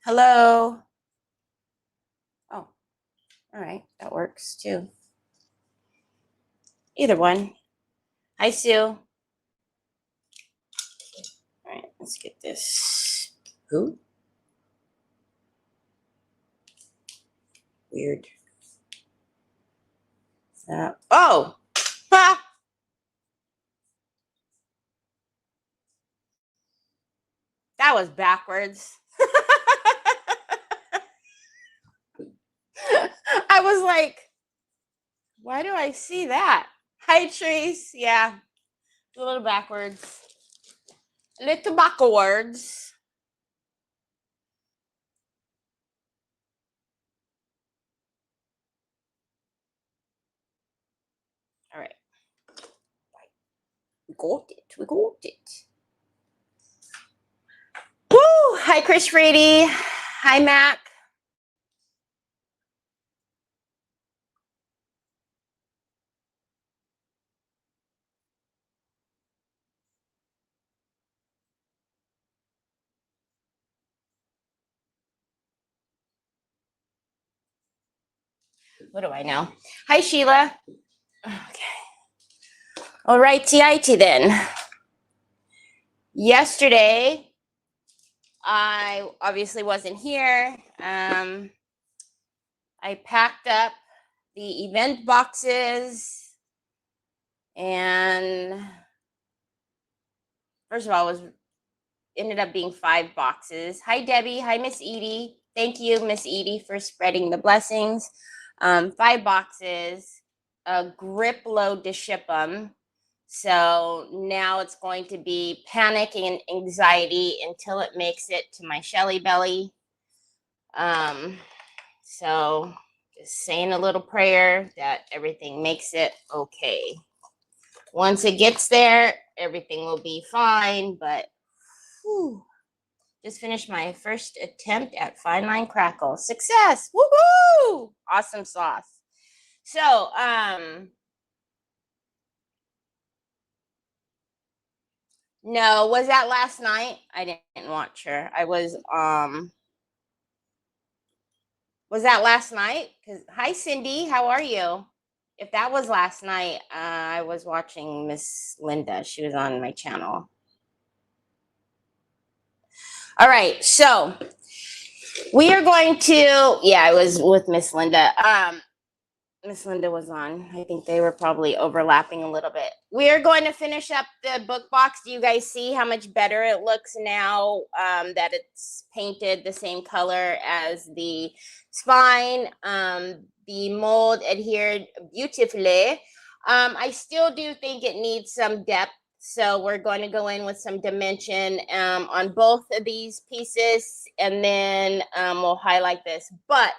Hello. Oh, all right. That works too. Either one. Hi, Sue. All right, let's get this. Who? Weird. Oh! Ha! That was backwards. I was like, why do I see that? Hi, Trace. Yeah, a little backwards. A little backwards. All right. We got it. We got it. Woo! Hi, Chris Brady. Hi, Mac. What do I know? Hi, Sheila. Okay. All right, TIT then. Yesterday, I obviously wasn't here. I packed up the event boxes, and first of all, ended up being 5 boxes. Hi, Debbie. Hi, Miss Edie. Thank you, Miss Edie, for spreading the blessings. 5 boxes, a grip load to ship them. So now it's going to be panic and anxiety until it makes it to my Shelly belly. So just saying a little prayer that everything makes it okay. Once it gets there, everything will be fine, but whew, just finished my first attempt at fine line crackle. Success! Woohoo! Awesome sauce. So, no, was that last night? I didn't watch her. I was that last night? Cause hi, Cindy, how are you? If that was last night, I was watching Miss Linda. She was on my channel. All right, so we are going to. Yeah, I was with Miss Linda. Miss Linda was on. I think they were probably overlapping a little bit. We are going to finish up the book box. Do you guys see how much better it looks now that it's painted the same color as the spine? The mold adhered beautifully. I still do think it needs some depth. So we're going to go in with some dimension on both of these pieces, and then we'll highlight this. But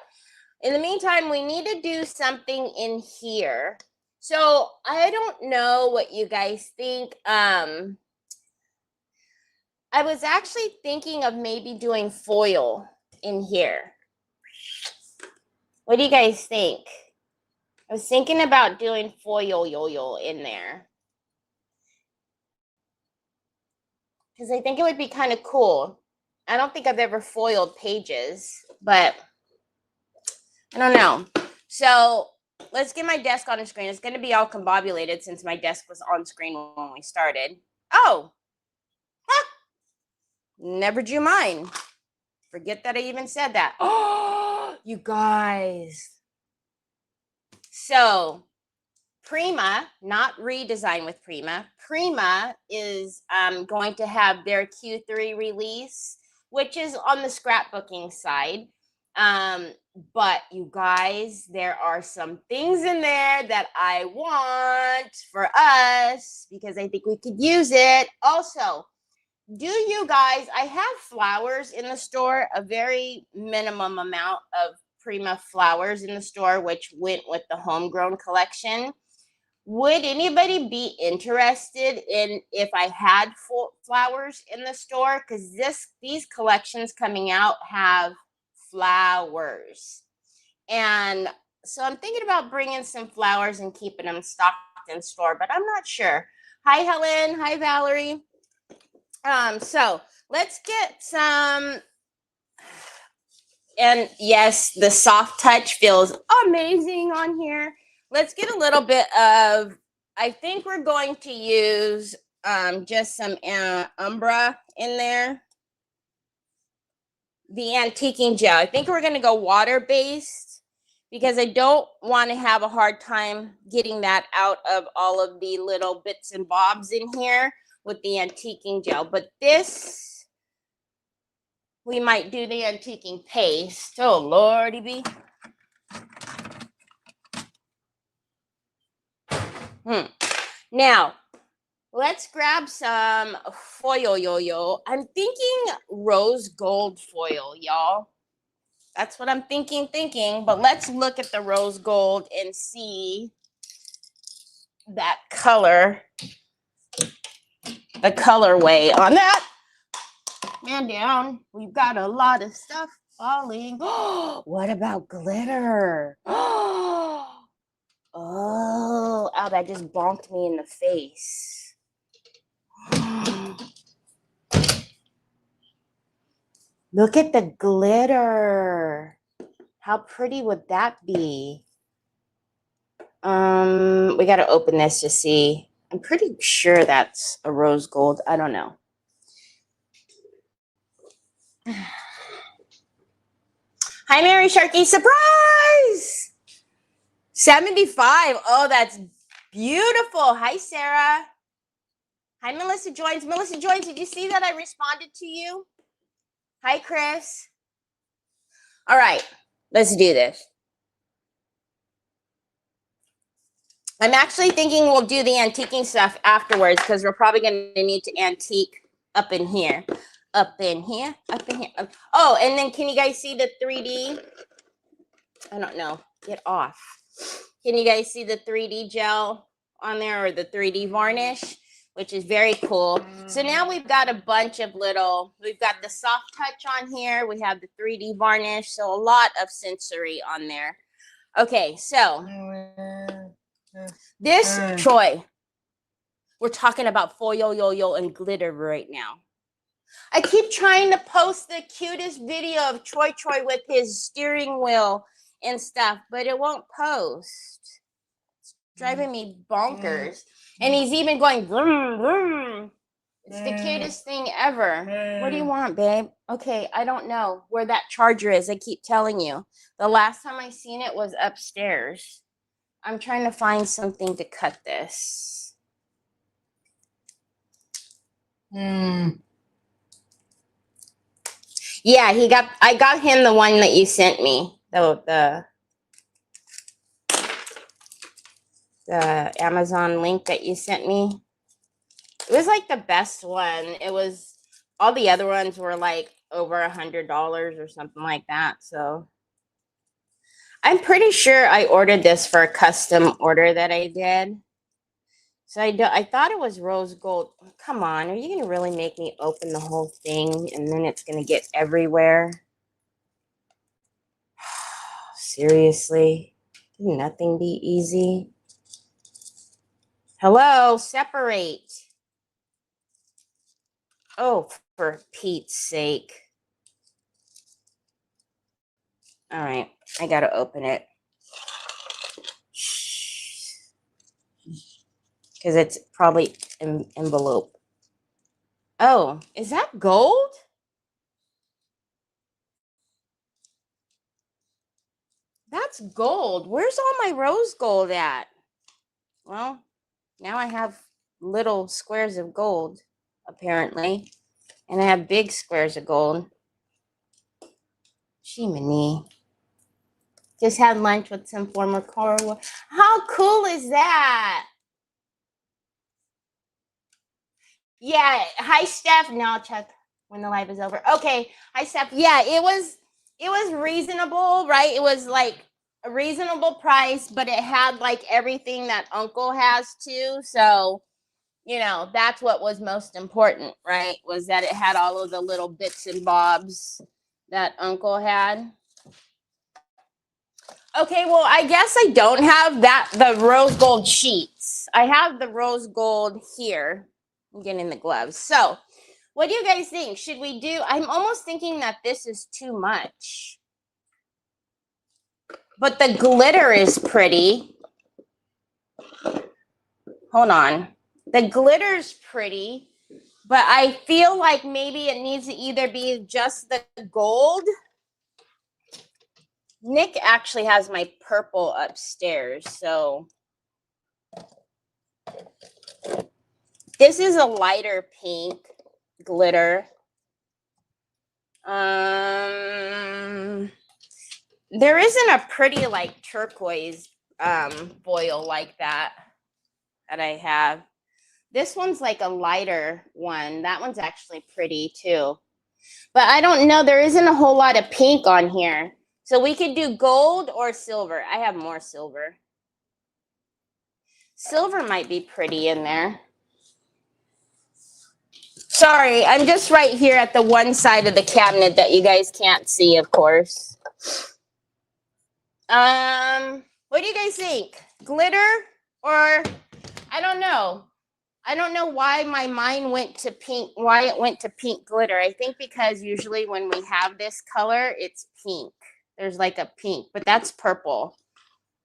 in the meantime, we need to do something in here. So I don't know what you guys think. I was actually thinking of maybe doing foil in here. What do you guys think? I was thinking about doing foil yo-yo in there, because I think it would be kind of cool. I don't think I've ever foiled pages, but I don't know. So let's get my desk on the screen. It's going to be all combobulated since my desk was on screen when we started. Oh, huh. Never drew mine. Forget that I even said that. Oh, you guys. So Prima, not Redesign with Prima. Prima is going to have their Q3 release, which is on the scrapbooking side. But you guys, there are some things in there that I want for us because I think we could use it. Also, do you guys, I have flowers in the store, a very minimum amount of Prima flowers in the store, which went with the homegrown collection. Would anybody be interested in if I had flowers in the store? Because these collections coming out have flowers. And so I'm thinking about bringing some flowers and keeping them stocked in store, but I'm not sure. Hi, Helen. Hi, Valerie. So let's get some And yes, the soft touch feels amazing on here. Let's get a little bit of, I think we're going to use just some Umbra in there. The antiquing gel. I think we're going to go water-based because I don't want to have a hard time getting that out of all of the little bits and bobs in here with the antiquing gel. But this, we might do the antiquing paste. Oh, Lordy be. Now, let's grab some foil, yo-yo. I'm thinking rose gold foil, y'all. That's what I'm thinking. But let's look at the rose gold and see that color, the colorway on that. Man down, we've got a lot of stuff falling. Oh, what about glitter? Oh, ow, that just bonked me in the face. Look at the glitter. How pretty would that be? We got to open this to see. I'm pretty sure that's a rose gold. I don't know. Hi, Mary Sharky. Surprise! 75. Oh, that's beautiful. Hi, Sarah. Hi, Melissa Joins. Melissa Joins, did you see that I responded to you? Hi, Chris. All right, let's do this. I'm actually thinking we'll do the antiquing stuff afterwards because we're probably going to need to antique up in here. Up in here. Oh, and then can you guys see the 3D? I don't know. Get off. Can you guys see the 3D gel on there, or the 3D varnish, which is very cool. So now we've got a bunch of little, we've got the soft touch on here. We have the 3D varnish. So a lot of sensory on there. Okay, so this, Troy, we're talking about foil, yo-yo, and glitter right now. I keep trying to post the cutest video of Troy with his steering wheel and stuff, but it won't post. It's driving me bonkers. And he's even going vroom, vroom. It's the cutest thing ever. What do you want, babe? Okay, I don't know where that charger is. I keep telling you. The last time I seen it was upstairs. I'm trying to find something to cut this. Yeah, I got him the one that you sent me. The Amazon link that you sent me. It was like the best one. It was, all the other ones were like over $100 or something like that. So I'm pretty sure I ordered this for a custom order that I did. So I thought it was rose gold. Come on, are you going to really make me open the whole thing and then it's going to get everywhere? Seriously? Can nothing be easy? Hello, separate. Oh, for Pete's sake. All right, I got to open it. Because it's probably an envelope. Oh, is that gold? That's gold. Where's all my rose gold at? Well, now I have little squares of gold, apparently. And I have big squares of gold. Jiminy. Just had lunch with some former coral. How cool is that? Yeah. Hi, Steph. Now I'll check when the live is over. Okay. Hi, Steph. Yeah, it was reasonable, right? It was like a reasonable price, but it had like everything that Uncle has too. So, you know, that's what was most important, right? Was that it had all of the little bits and bobs that Uncle had. Okay, well, I guess I don't have the rose gold sheets. I have the rose gold here. I'm getting the gloves. So, what do you guys think? Should we do? I'm almost thinking that this is too much. but the glitter is pretty. Hold on. The glitter's pretty, but I feel like maybe it needs to either be just the gold. Nick actually has my purple upstairs, so this is a lighter pink glitter. There isn't a pretty like turquoise foil like that I have. This one's like a lighter one. That one's actually pretty too. But I don't know. There isn't a whole lot of pink on here. So we could do gold or silver. I have more silver. Silver might be pretty in there. Sorry, I'm just right here at the one side of the cabinet that you guys can't see, of course. What do you guys think? Glitter or I don't know. I don't know why my mind went to pink, why it went to pink glitter. I think because usually when we have this color, it's pink. There's like a pink, but that's purple.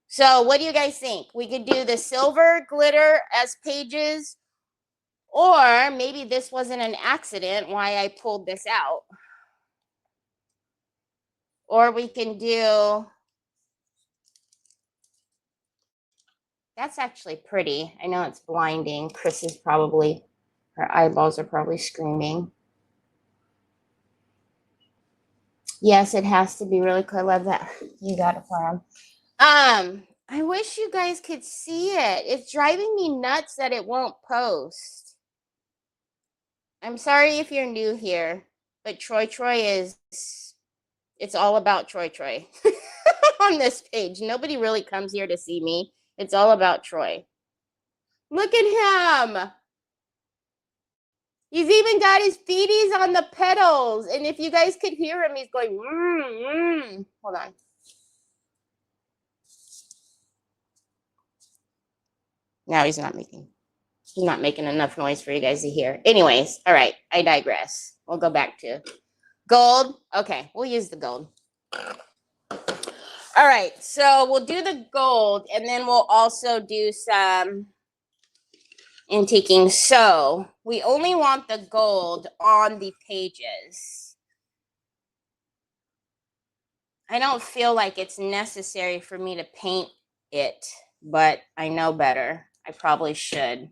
So what do you guys think? We could do the silver glitter as pages, or maybe this wasn't an accident why I pulled this out. Or we can do, that's actually pretty. I know it's blinding. Chris is probably, her eyeballs are probably screaming. Yes, it has to be really cool. I love that. You got it for him. I wish you guys could see it. It's driving me nuts that it won't post. I'm sorry if you're new here, but Troy is, it's all about Troy on this page. Nobody really comes here to see me. It's all about Troy. Look at him. He's even got his feeties on the pedals. And if you guys could hear him, he's going, Hold on. Now he's not making enough noise for you guys to hear. Anyways, all right, I digress. We'll go back to gold. Okay, we'll use the gold. All right, so we'll do the gold, and then we'll also do some antiquing. So we only want the gold on the pages. I don't feel like it's necessary for me to paint it, but I know better. I probably should.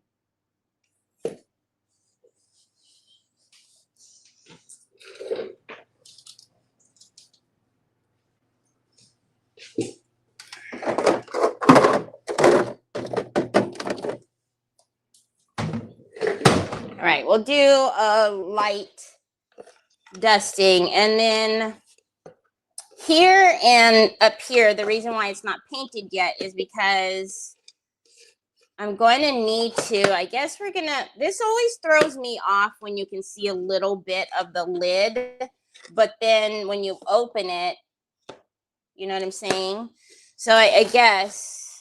All right, we'll do a light dusting, and then here and up here, the reason why it's not painted yet is because I'm going to need to, I guess we're gonna, this always throws me off when you can see a little bit of the lid, but then when you open it, you know what I'm saying? So I guess,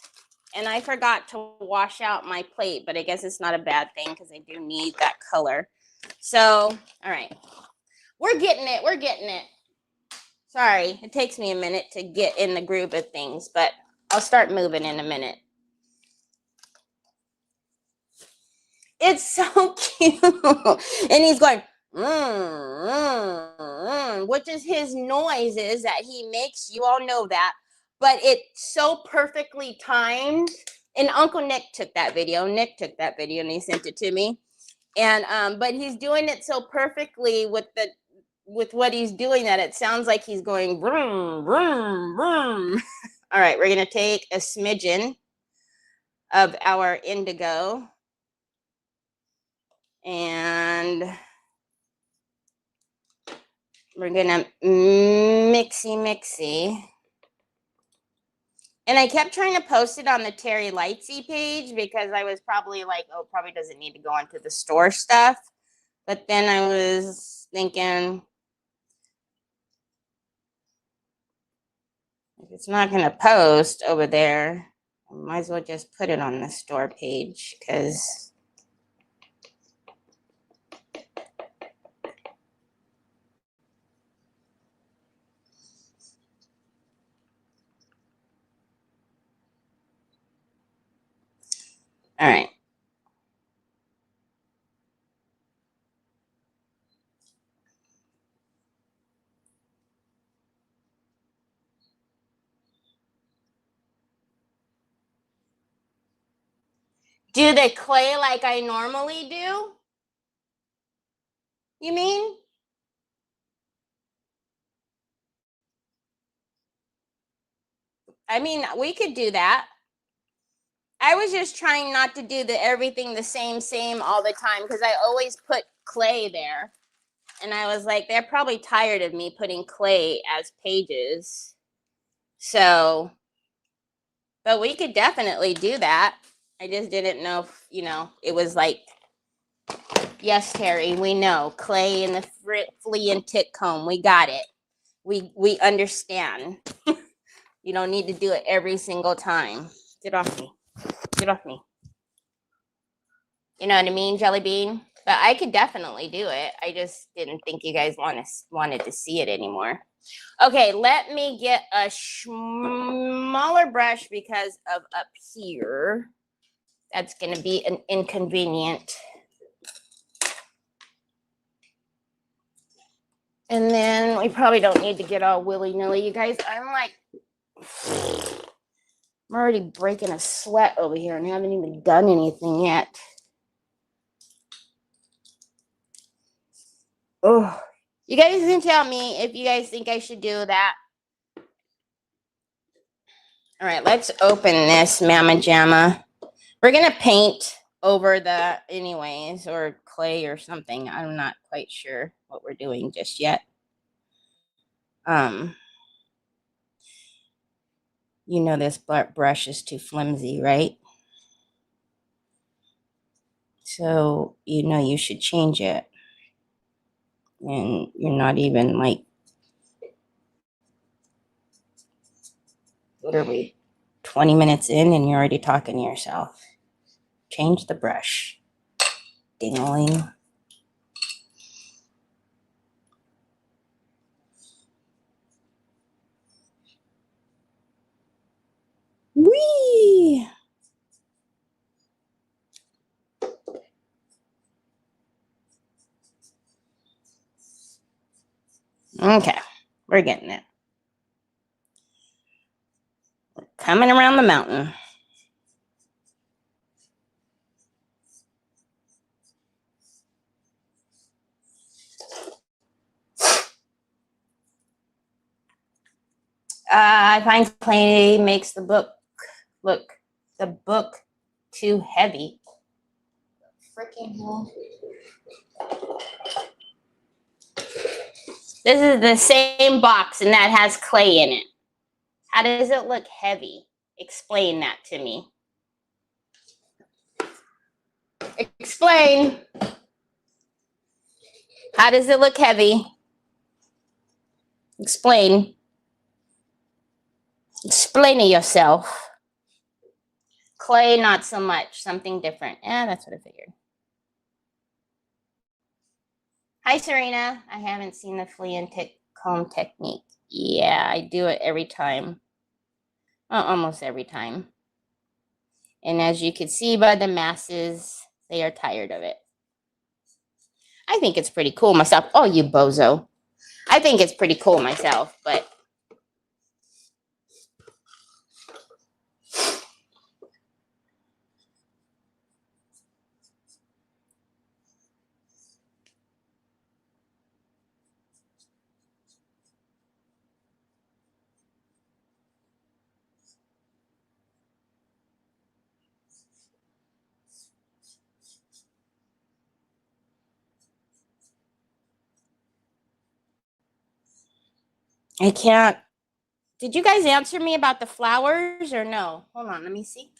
and I forgot to wash out my plate, but I guess it's not a bad thing because I do need that color. So, all right, we're getting it. We're getting it. Sorry, it takes me a minute to get in the groove of things, but I'll start moving in a minute. It's so cute. And he's going, which is his noises that he makes. You all know that. But it's so perfectly timed. And Uncle Nick took that video. Nick took that video and he sent it to me. And but he's doing it so perfectly with what he's doing that it sounds like he's going vroom, vroom, vroom. All right, we're gonna take a smidgen of our indigo and we're gonna mixy. And I kept trying to post it on the Terry Lightsey page because I was probably like, oh, probably doesn't need to go onto the store stuff. But then I was thinking, if it's not gonna post over there, I might as well just put it on the store page because All right. Do the clay like I normally do? You mean? I mean, we could do that. I was just trying not to do everything the same all the time because I always put clay there. And I was like, they're probably tired of me putting clay as pages. So, but we could definitely do that. I just didn't know if, it was like, yes, Terry, we know clay in the flea and tick comb. We got it. We understand. You don't need to do it every single time. Get off me. Get off me. You know what I mean, Jelly Bean? But I could definitely do it. I just didn't think you guys wanted to see it anymore. Okay, let me get a smaller brush because of up here. That's going to be an inconvenient. And then we probably don't need to get all willy-nilly. You guys, I'm already breaking a sweat over here and haven't even done anything yet. Oh, you guys can tell me if you guys think I should do that. All right, let's open this Mama Jamma. We're going to paint over the anyways, or clay or something. I'm not quite sure what we're doing just yet. You know this brush is too flimsy, right? So, you should change it. And you're not even like, what are we, 20 minutes in and you're already talking to yourself. Change the brush. Ding-a-ling. Whee! Okay, we're getting it. We're coming around the mountain. I find clay makes the book too heavy. Freaking hell. This is the same box and that has clay in it. How does it look heavy? Explain that to me. Explain. How does it look heavy? Explain. Explain to yourself. Clay, not so much. Something different. Yeah, that's what I figured. Hi, Serena. I haven't seen the flea and tick comb technique. Yeah, I do it every time. Well, almost every time. And as you can see by the masses, they are tired of it. I think it's pretty cool myself. Oh, you bozo. I think it's pretty cool myself, but I can't. Did you guys answer me about the flowers or no? Hold on, let me see.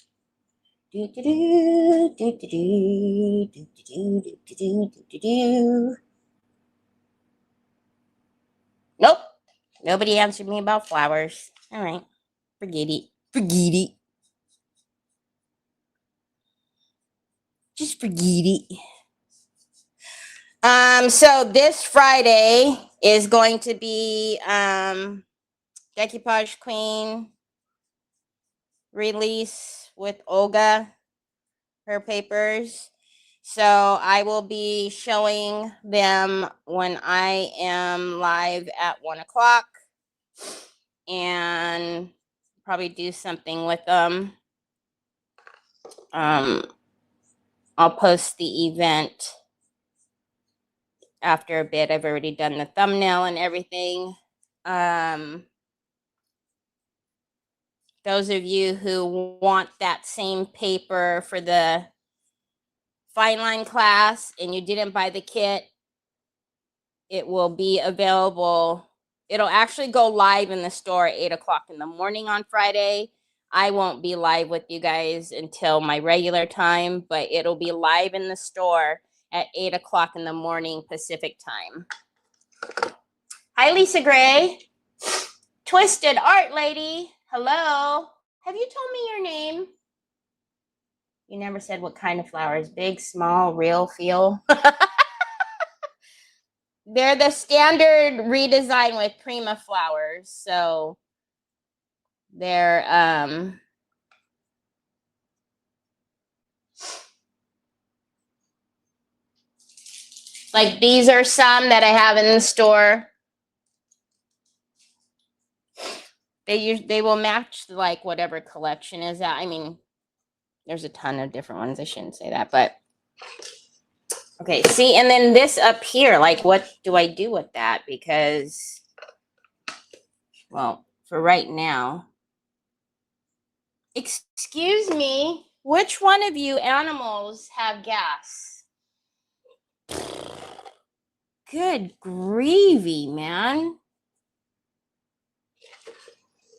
Nope. Nobody answered me about flowers. All right. Forget it. Forget it. Just forget it. So this Friday is going to be Decoupage Queen release with Olga. her papers. So I will be showing them when I am live at 1 o'clock, and probably do something with them. I'll post the event after a bit. I've already done the thumbnail and everything. Those of you who want that same paper for the fine line class and you didn't buy the kit, it will be available. It'll actually go live in the store at 8 o'clock in the morning on Friday. I won't be live with you guys until my regular time, but it'll be live in the store at 8 o'clock in the morning Pacific time. Hi, Lisa Gray. Twisted Art Lady. Hello. Have you told me your name? You never said what kind of flowers. Big, small, real, feel. They're the standard redesign with Prima flowers. So they're like, these are some that I have in the store. They will match like whatever collection is that. I mean, there's a ton of different ones. I shouldn't say that, but okay. See, and then this up here, like, what do I do with that? Because, well, for right now, excuse me, which one of you animals have gas? Good gravy, man.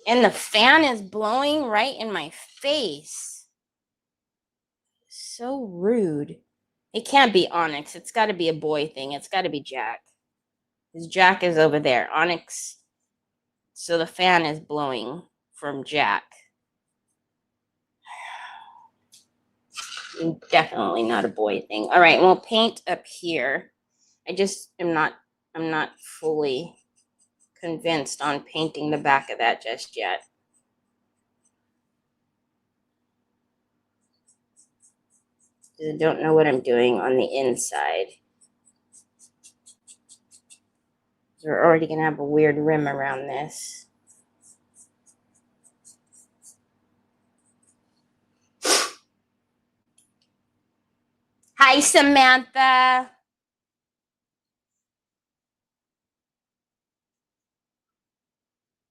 And the fan is blowing right in my face. So rude. It can't be Onyx. It's got to be a boy thing. It's got to be Jack. Because Jack is over there. Onyx. So the fan is blowing from Jack. Definitely not a boy thing. All right, we'll paint up here. I just am not, I'm not fully convinced on painting the back of that just yet. I don't know what I'm doing on the inside. We're already gonna have a weird rim around this. Hi, Samantha.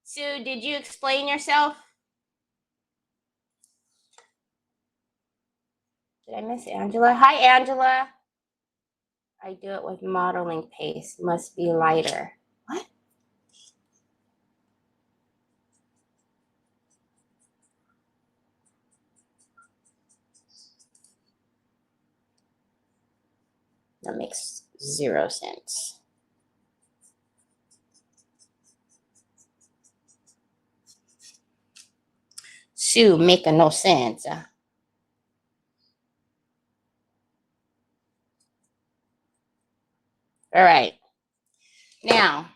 Sue, did you explain yourself? Did I miss Angela? Hi, Angela. I do it with modeling paste. Must be lighter. What? That makes 0 sense. Sue, make no sense. All right. Now,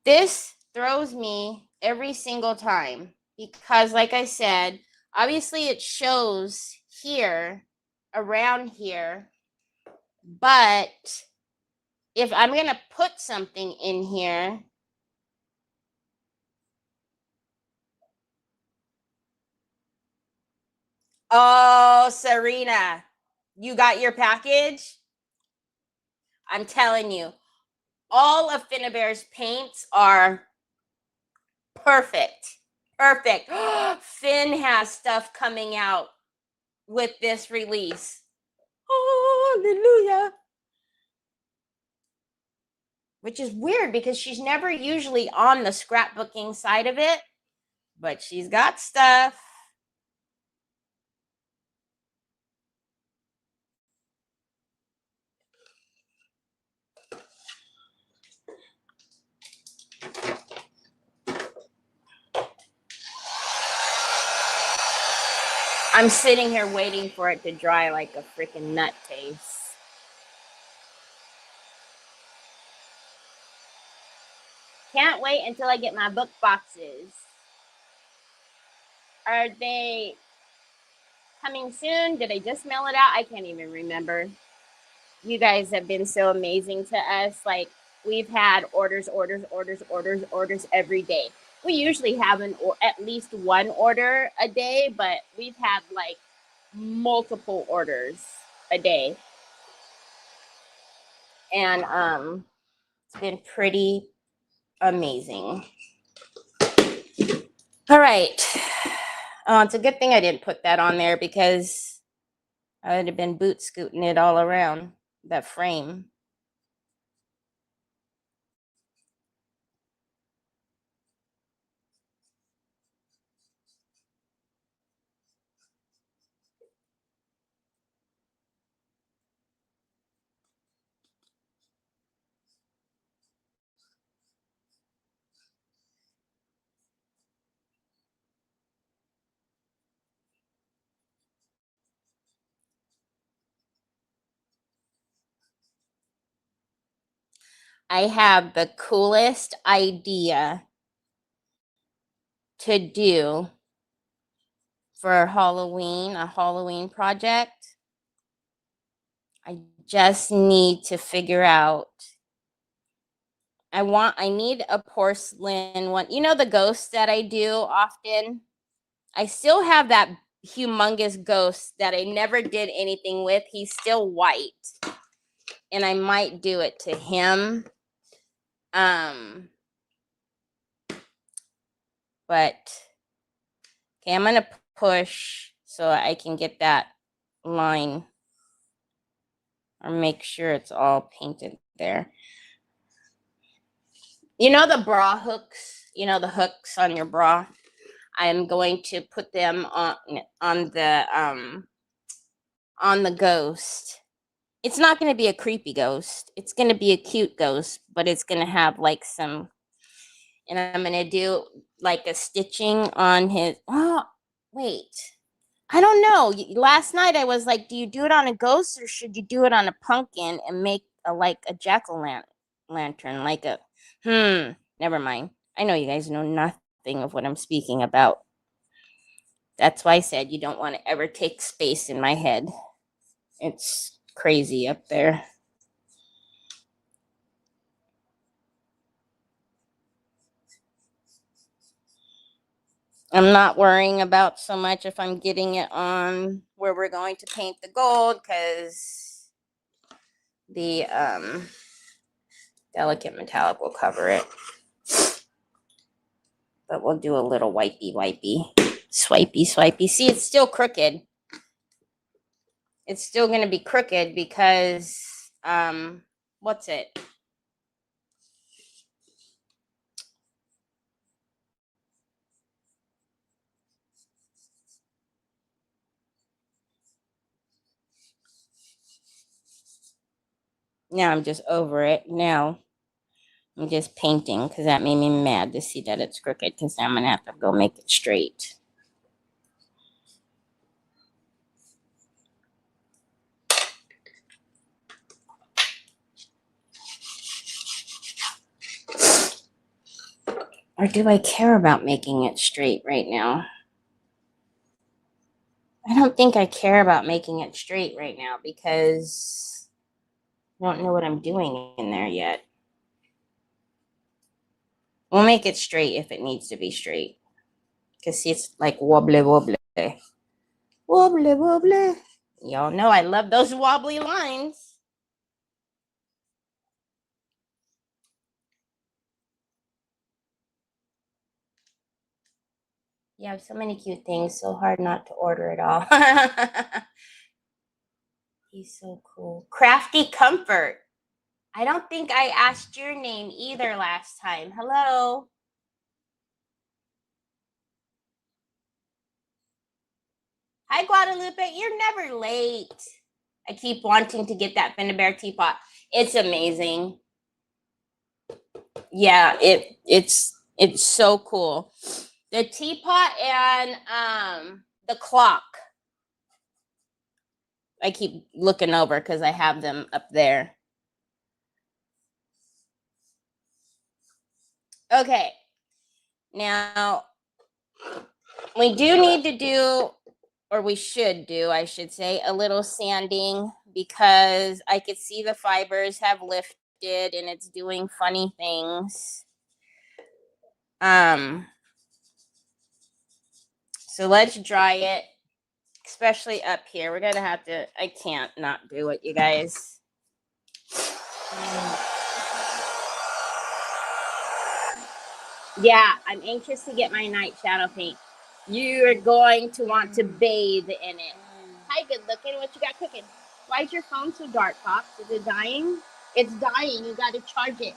this throws me every single time because, like I said, obviously it shows here, around here, but if I'm going to put something in here, oh, Serena, you got your package? I'm telling you, all of Finnabare's paints are perfect. Perfect. Finn has stuff coming out with this release. Hallelujah. Which is weird because she's never usually on the scrapbooking side of it, but she's got stuff. I'm sitting here waiting for it to dry like a freaking nutcase. Can't wait until I get my book boxes. Are they coming soon? Did I just mail it out? I can't even remember. You guys have been so amazing to us. Like, we've had orders every day. We usually have at least one order a day, but we've had like multiple orders a day. And it's been pretty amazing. All right. Oh, it's a good thing I didn't put that on there because I would have been boot scooting it all around that frame. I have the coolest idea to do for Halloween, a Halloween project. I just need to figure out. I need a porcelain one. You know, the ghosts that I do often? I still have that humongous ghost that I never did anything with. He's still white. And I might do it to him. But okay, I'm gonna push so I can get that line or make sure it's all painted there. You know the bra hooks, you know the hooks on your bra. I'm going to put them on the ghost. It's not going to be a creepy ghost. It's going to be a cute ghost, but it's going to have like some, and I'm going to do like a stitching on his. Oh, wait. I don't know. Last night I was like, do you do it on a ghost or should you do it on a pumpkin and make like a jack-o'-lantern, like a never mind. I know you guys know nothing of what I'm speaking about. That's why I said you don't want to ever take space in my head. It's crazy up there. I'm not worrying about so much if I'm getting it on where we're going to paint the gold because the delicate metallic will cover it. But we'll do a little wipey, swipey. See, it's still crooked. It's still going to be crooked because, what's it? Now I'm just over it. Now I'm just painting because that made me mad to see that it's crooked because I'm going to have to go make it straight. Or do I care about making it straight right now? I don't think I care about making it straight right now because I don't know what I'm doing in there yet. We'll make it straight if it needs to be straight. Because see, it's like wobbly. Wobbly. Y'all know I love those wobbly lines. You have so many cute things, so hard not to order it all. He's so cool. Crafty Comfort. I don't think I asked your name either last time. Hello. Hi, Guadalupe. You're never late. I keep wanting to get that Finnabair teapot. It's amazing. Yeah, it's so cool. The teapot and the clock. I keep looking over because I have them up there. Okay. Now, We do need to do, or we should do, I should say, a little sanding because I could see the fibers have lifted and it's doing funny things. So let's dry it, especially up here. We're gonna have to, I can't not do it, you guys. Yeah, I'm anxious to get my night shadow paint. You're going to want to bathe in it. Hi, good looking. What you got cooking? Why is your phone so dark, Pops? Is it dying? It's dying. You got to charge it.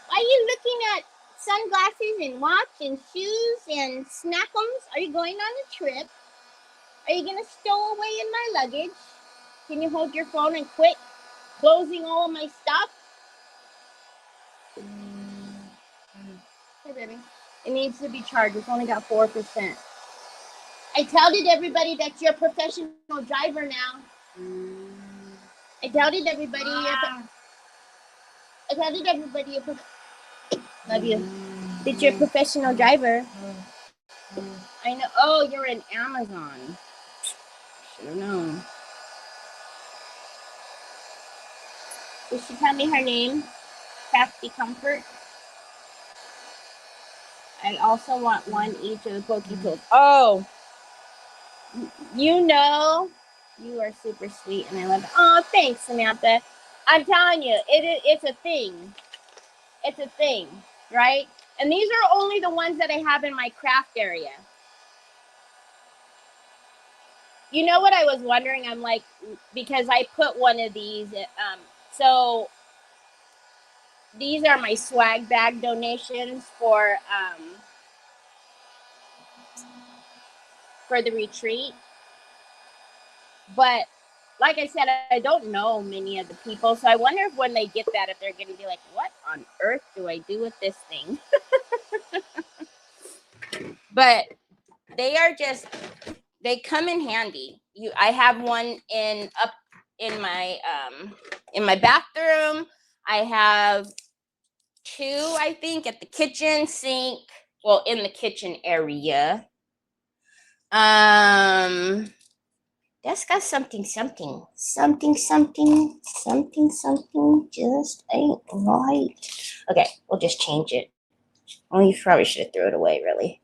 Why are you looking at sunglasses and watch and shoes and snackums? Are you going on a trip? Are you going to stow away in my luggage? Can you hold your phone and quit closing all of my stuff? Hey, baby. It needs to be charged. It's only got 4%. I doubted everybody that you're a professional driver now. I doubted everybody. I doubted everybody. Love you. That you're a professional driver. I know. Oh, you're in Amazon. Should have known. Did she tell me her name? Crafty Comfort. I also want one each of the Poke-Tools. Oh, you know, you are super sweet, and I love it. Oh, thanks, Samantha. I'm telling you, it's a thing. It's a thing, right? And these are only the ones that I have in my craft area. You know what I was wondering? I'm like, because I put one of these, so these are my swag bag donations for the retreat. But like I said, I don't know many of the people, so I wonder if when they get that, if they're going to be like, what on earth do I do with this thing? But they are just, they come in handy. I have one up in my bathroom. I have two, I think, at the kitchen sink. Well, in the kitchen area. That's got something just ain't right. Okay, we'll just change it. Oh, you probably should have threw it away, really.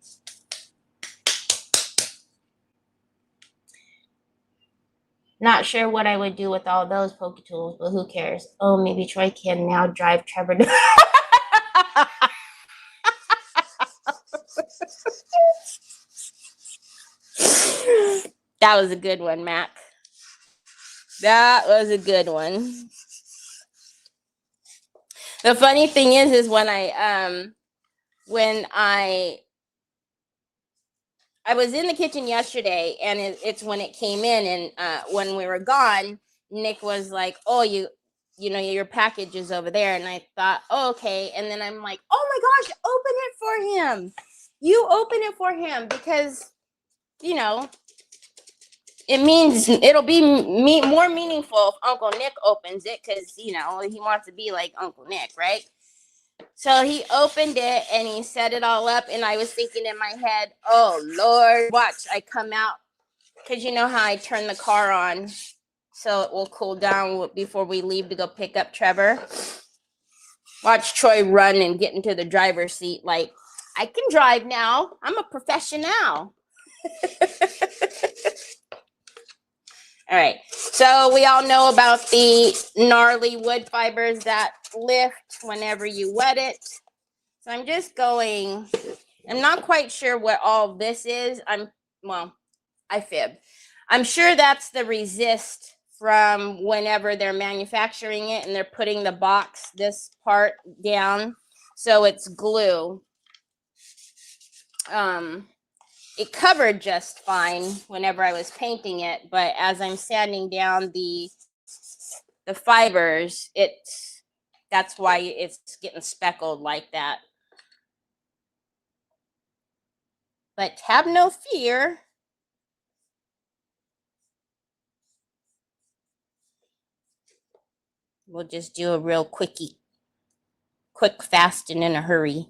Not sure what I would do with all those Poke-Tools, but who cares? Oh, maybe Troy can now drive Trevor. That was a good one, Mac. That was a good one. The funny thing is when I was in the kitchen yesterday, and it's when it came in, and when we were gone, Nick was like, "Oh, you know, your package is over there," and I thought, "Oh, okay," and then I'm like, "Oh my gosh, open it for him! You open it for him because, you know, it means it'll be more meaningful if Uncle Nick opens it because, you know, he wants to be like Uncle Nick, right?" So he opened it and he set it all up, and I was thinking in my head, oh Lord, watch, I come out, because you know how I turn the car on so it will cool down before we leave to go pick up Trevor. Watch Troy run and get into the driver's seat like, I can drive now. I'm a professional. All right, so we all know about the gnarly wood fibers that lift whenever you wet it. So I'm just going, I'm not quite sure what all this is. I fib. I'm sure that's the resist from whenever they're manufacturing it and they're putting the box, this part down, so it's glue. It covered just fine whenever I was painting it, but as I'm sanding down the fibers, that's why it's getting speckled like that. But have no fear. We'll just do a real quick, fast, and in a hurry.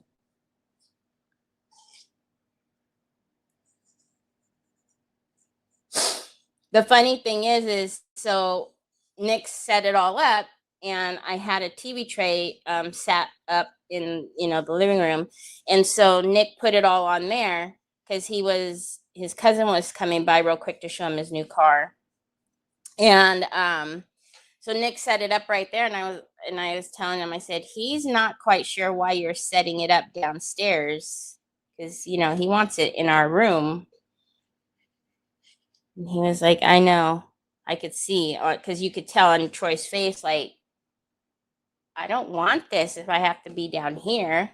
the funny thing is so Nick set it all up, and I had a TV tray sat up in the living room, and so Nick put it all on there because his cousin was coming by real quick to show him his new car, and so Nick set it up right there, and I was telling him, I said, he's not quite sure why you're setting it up downstairs because he wants it in our room. And he was like, I know. I could see, because you could tell on Troy's face, like, I don't want this if I have to be down here.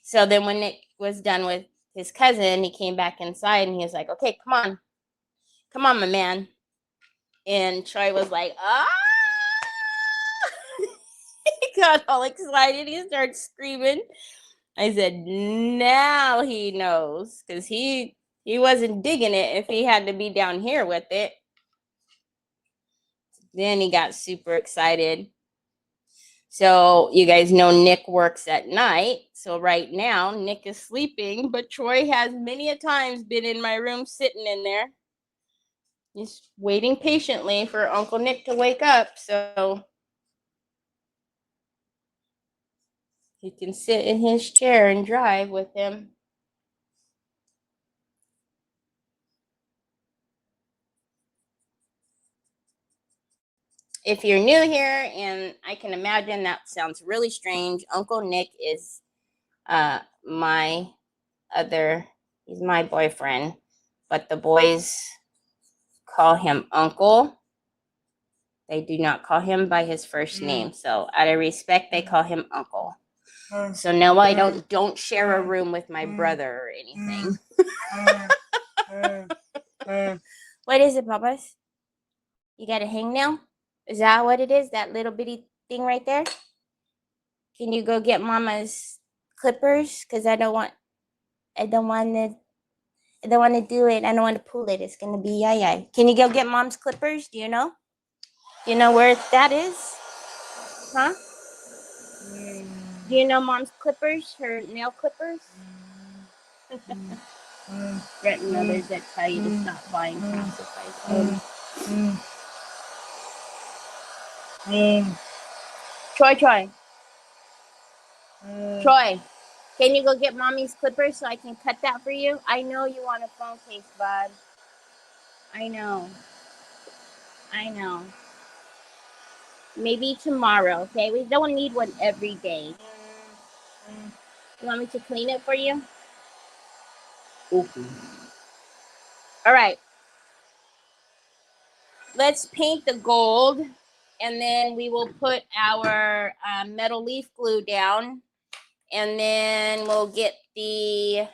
So then when Nick was done with his cousin, he came back inside and he was like, okay, come on, my man. And Troy was like, ah. He got all excited. He started screaming. I said, now he knows, because he wasn't digging it if he had to be down here with it. Then he got super excited. So you guys know Nick works at night. So right now Nick is sleeping, but Troy has many a times been in my room sitting in there. He's waiting patiently for Uncle Nick to wake up so he can sit in his chair and drive with him. If you're new here, and I can imagine that sounds really strange, Uncle Nick is my he's my boyfriend, but the boys call him Uncle. They do not call him by his first name. So out of respect, they call him Uncle. So no, I don't share a room with my brother or anything. What is it, Papas? You got a hangnail? Is that what it is? That little bitty thing right there? Can you go get Mama's clippers? Because I don't want to do it. I don't want to pull it. It's gonna be yay. Can you go get Mom's clippers? Do you know? Do you know where that is? Huh? Do you know Mom's clippers? Her nail clippers? Threaten others that tell you to stop buying calcified food. Troy. Troy, can you go get Mommy's clippers so I can cut that for you? I know you want a phone case, bud. I know. Maybe tomorrow, okay? We don't need one every day. You want me to clean it for you? Okay. All right. Let's paint the gold, and then we will put our metal leaf glue down, and then we'll get the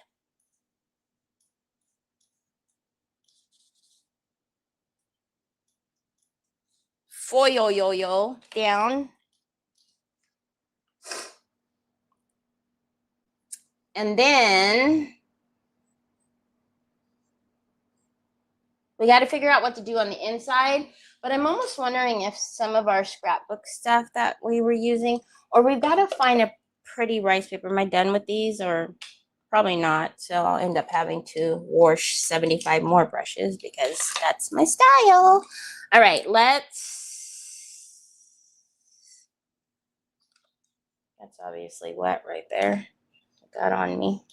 foil down. And then we got to figure out what to do on the inside. But I'm almost wondering if some of our scrapbook stuff that we were using, or we've got to find a pretty rice paper. Am I done with these? Or probably not. So I'll end up having to wash 75 more brushes because that's my style. All right, that's obviously wet right there. Got on me.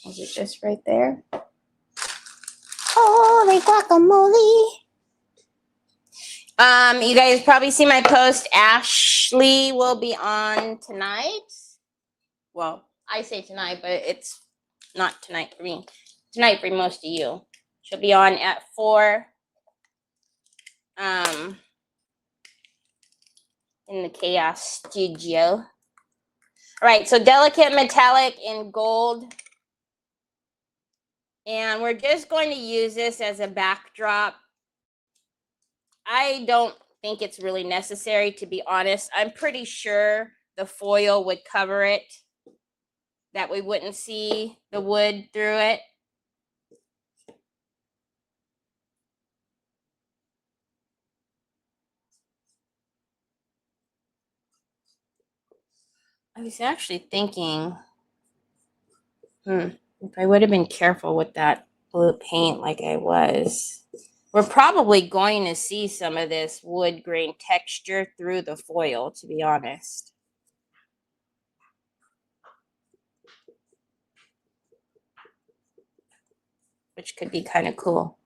Is it just right there? Holy guacamole. You guys probably see my post. Ashley will be on tonight. Well, I say tonight, but it's not tonight for me. Tonight for most of you. She'll be on at 4. In the Chaos Studio. All right, so delicate metallic in gold. And we're just going to use this as a backdrop. I don't think it's really necessary, to be honest. I'm pretty sure the foil would cover it, that we wouldn't see the wood through it. I was actually thinking If I would have been careful with that blue paint like I was. We're probably going to see some of this wood grain texture through the foil, to be honest. Which could be kind of cool.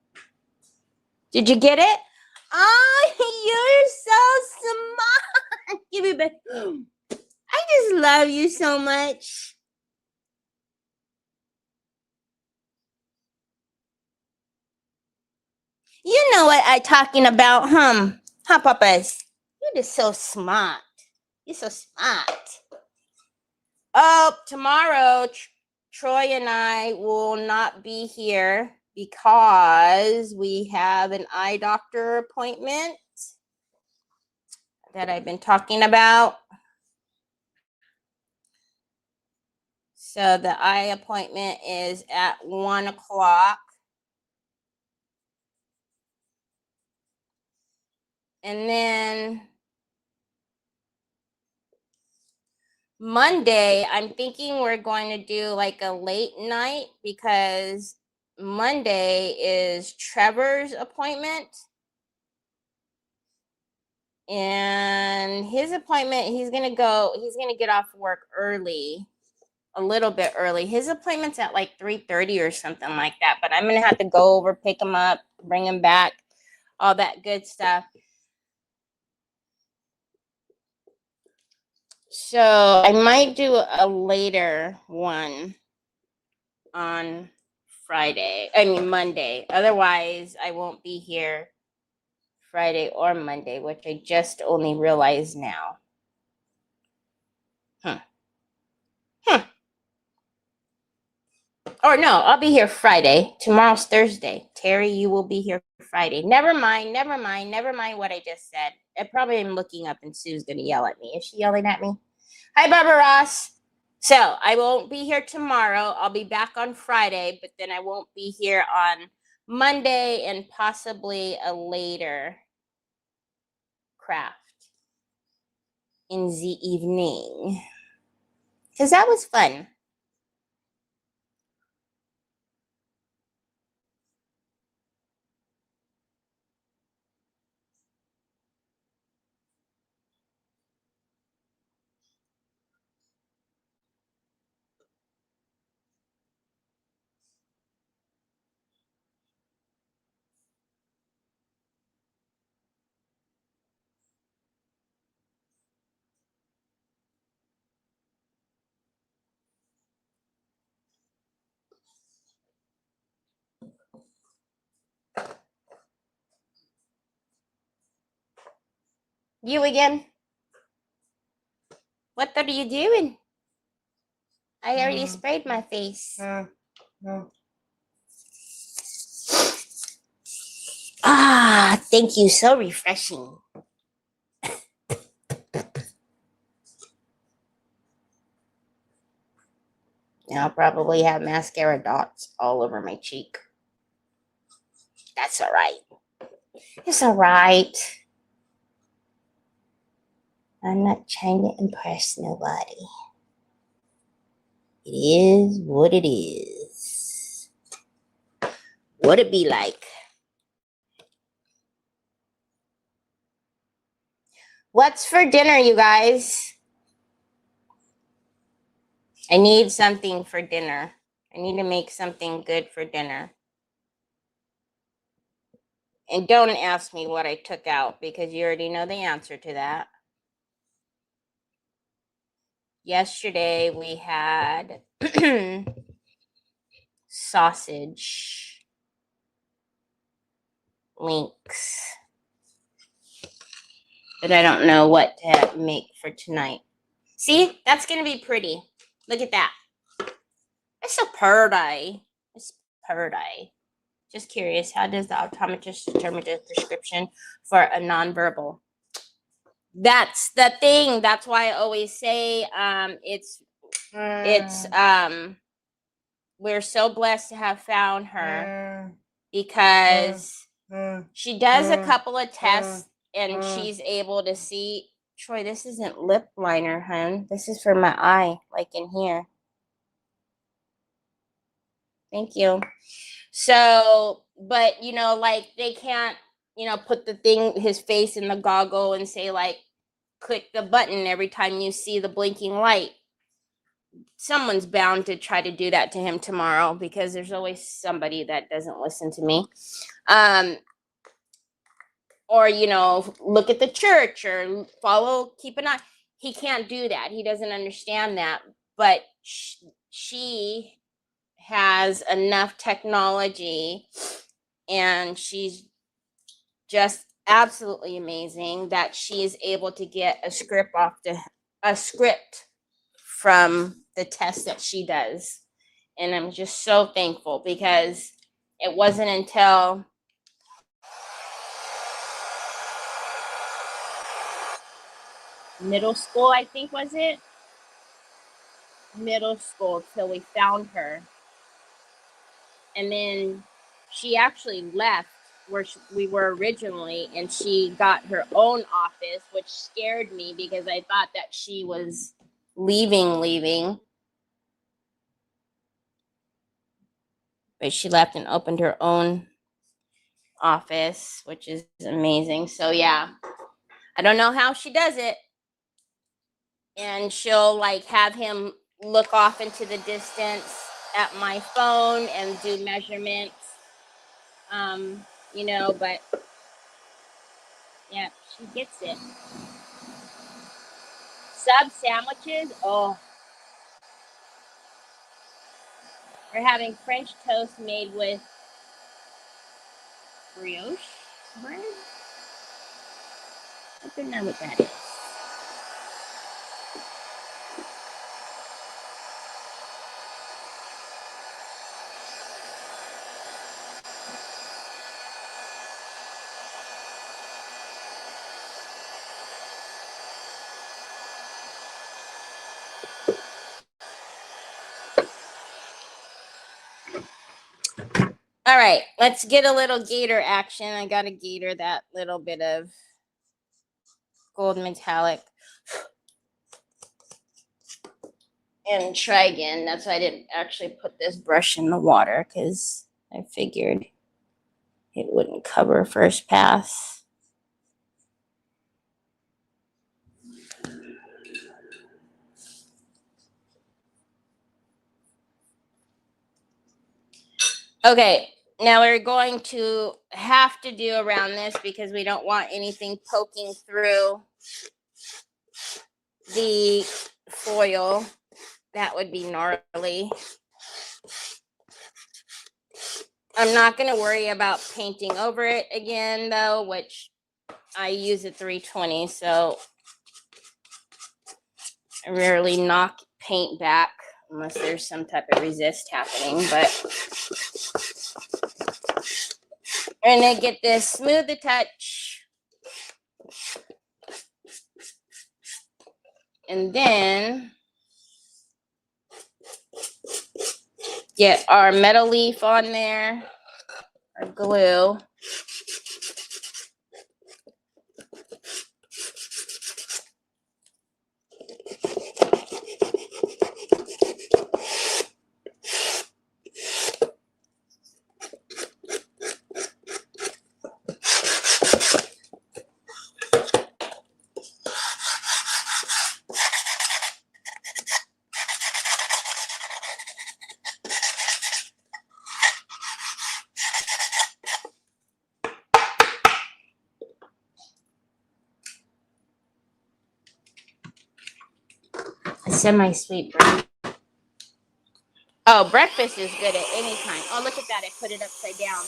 Did you get it? Oh, you're so smart. Give me back. I just love you so much. You know what I'm talking about, huh? Huh, Papas? You're just so smart. You're so smart. Oh, tomorrow, Troy and I will not be here because we have an eye doctor appointment that I've been talking about. So the eye appointment is at 1 o'clock. And then Monday, I'm thinking we're going to do like a late night because Monday is Trevor's appointment. And his appointment, he's going to get off work early, a little bit early. His appointment's at like 3:30 or something like that, but I'm going to have to go over, pick him up, bring him back, all that good stuff. So I might do a later one on Monday. Otherwise, I won't be here Friday or Monday, which I just only realized now. Or no, I'll be here Friday. Tomorrow's Thursday. Terry, you will be here Friday. Never mind what I just said. I probably am looking up and Sue's going to yell at me. Is she yelling at me? Hi, Barbara Ross. So I won't be here tomorrow. I'll be back on Friday, but then I won't be here on Monday and possibly a later craft in the evening. Because that was fun. You again? What are you doing? I already sprayed my face. Ah, thank you. So refreshing. Now I'll probably have mascara dots all over my cheek. That's all right. It's all right. I'm not trying to impress nobody. It is what it is. What it be like? What's for dinner, you guys? I need something for dinner. I need to make something good for dinner. And don't ask me what I took out because you already know the answer to that. Yesterday we had sausage links. But I don't know what to make for tonight. See, that's going to be pretty. Look at that. It's so pretty. It's pretty. Just curious, how does the optometrist determine the prescription for a nonverbal? That's the thing. That's why I always say we're so blessed to have found her because she does a couple of tests and she's able to see. Troy, this isn't lip liner, hun. This is for my eye, like in here. Thank you. So, but you know, like they can't, you know, put the thing, his face in the goggle and say like, click the button every time you see the blinking light. Someone's bound to try to do that to him tomorrow because there's always somebody that doesn't listen to me. Or, you know, look at the church or follow, keep an eye. He can't do that. He doesn't understand that. But she has enough technology and she's just absolutely amazing that she is able to get a script from the test that she does. And I'm just so thankful because it wasn't until middle school, I think, was it? Middle school till we found her. And then she actually left where we were originally and she got her own office, which scared me because I thought that she was leaving. But she left and opened her own office, which is amazing. So yeah, I don't know how she does it. And she'll like have him look off into the distance at my phone and do measurements. You know, but yeah, she gets it. Sub sandwiches. Oh, we're having French toast made with brioche bread. I don't know what that is. All right, let's get a little gator action. I got a gator, that little bit of gold metallic. And try again. That's why I didn't actually put this brush in the water because I figured it wouldn't cover first pass. Okay, now we're going to have to do around this because we don't want anything poking through the foil. That would be gnarly. I'm not going to worry about painting over it again, though, which I use a 320, so I rarely knock paint back unless there's some type of resist happening, but we're going to get this smooth to touch. And then get our metal leaf on there, our glue. A semi-sweet bread. Oh, breakfast is good at any time. Oh, look at that. I put it upside down.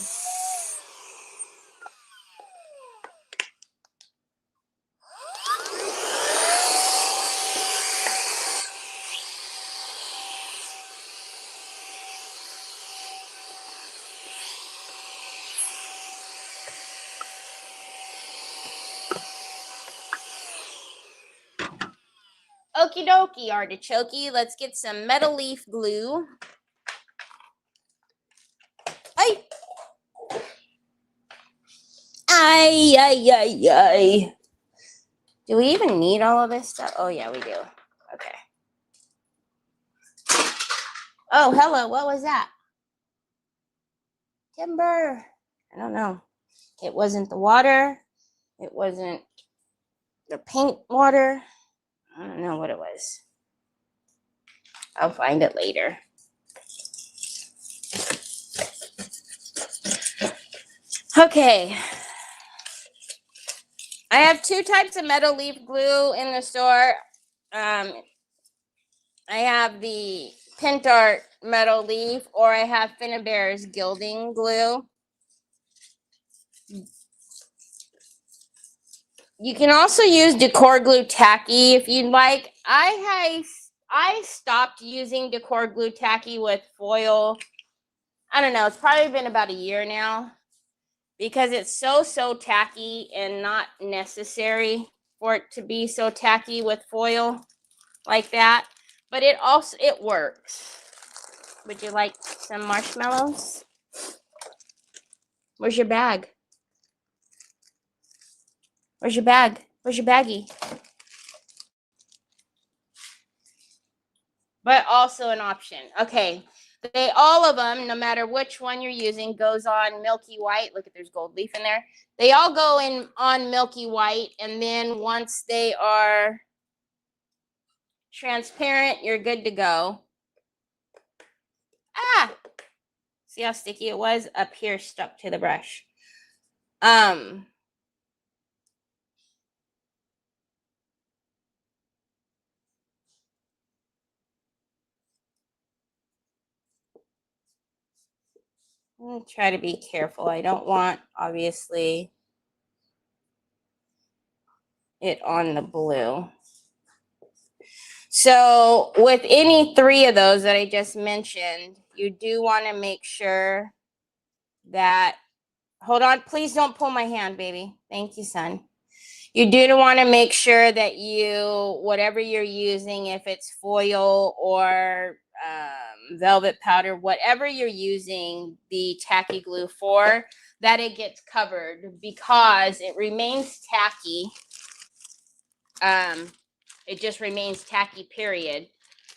Okie dokie, artichoke. Let's get some metal leaf glue. Ay! Ay, ay, ay, ay. Do we even need all of this stuff? Oh, yeah, we do. Okay. Oh, hello. What was that? timber. I don't know. It wasn't the water. It wasn't the paint water. I don't know what it was. I'll find it later. Okay. I have two types of metal leaf glue in the store. I have the Pintart metal leaf, or I have Finnabair's gilding glue. You can also use Decor Glue Tacky if you'd like. I stopped using Decor Glue Tacky with foil. I don't know. It's probably been about a year now because it's so tacky and not necessary for it to be so tacky with foil like that. But it works. Would you like some marshmallows? Where's your bag? Where's your bag? Where's your baggie? But also an option. Okay. All of them, no matter which one you're using, goes on Milky White. Look at, there's gold leaf in there. They all go in on Milky White. And then once they are transparent, you're good to go. Ah, see how sticky it was? Up here stuck to the brush. I'm gonna try to be careful. I don't want, obviously, it on the blue. So with any three of those that I just mentioned, you do want to make sure that, hold on, please don't pull my hand, baby. Thank you, son. You do want to make sure that whatever you're using, if it's foil or velvet powder, whatever you're using the tacky glue for, that it gets covered, because it remains tacky. It just remains tacky, period.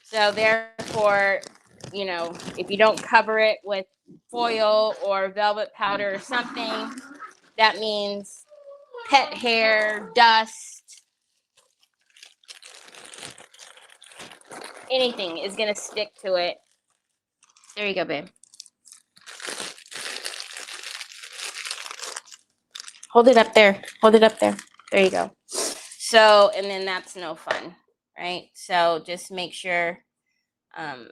So therefore, if you don't cover it with foil or velvet powder or something, that means pet hair, dust, anything is going to stick to it. There you go, babe. Hold it up there. Hold it up there. There you go. So, and then that's no fun, right? So just make sure. And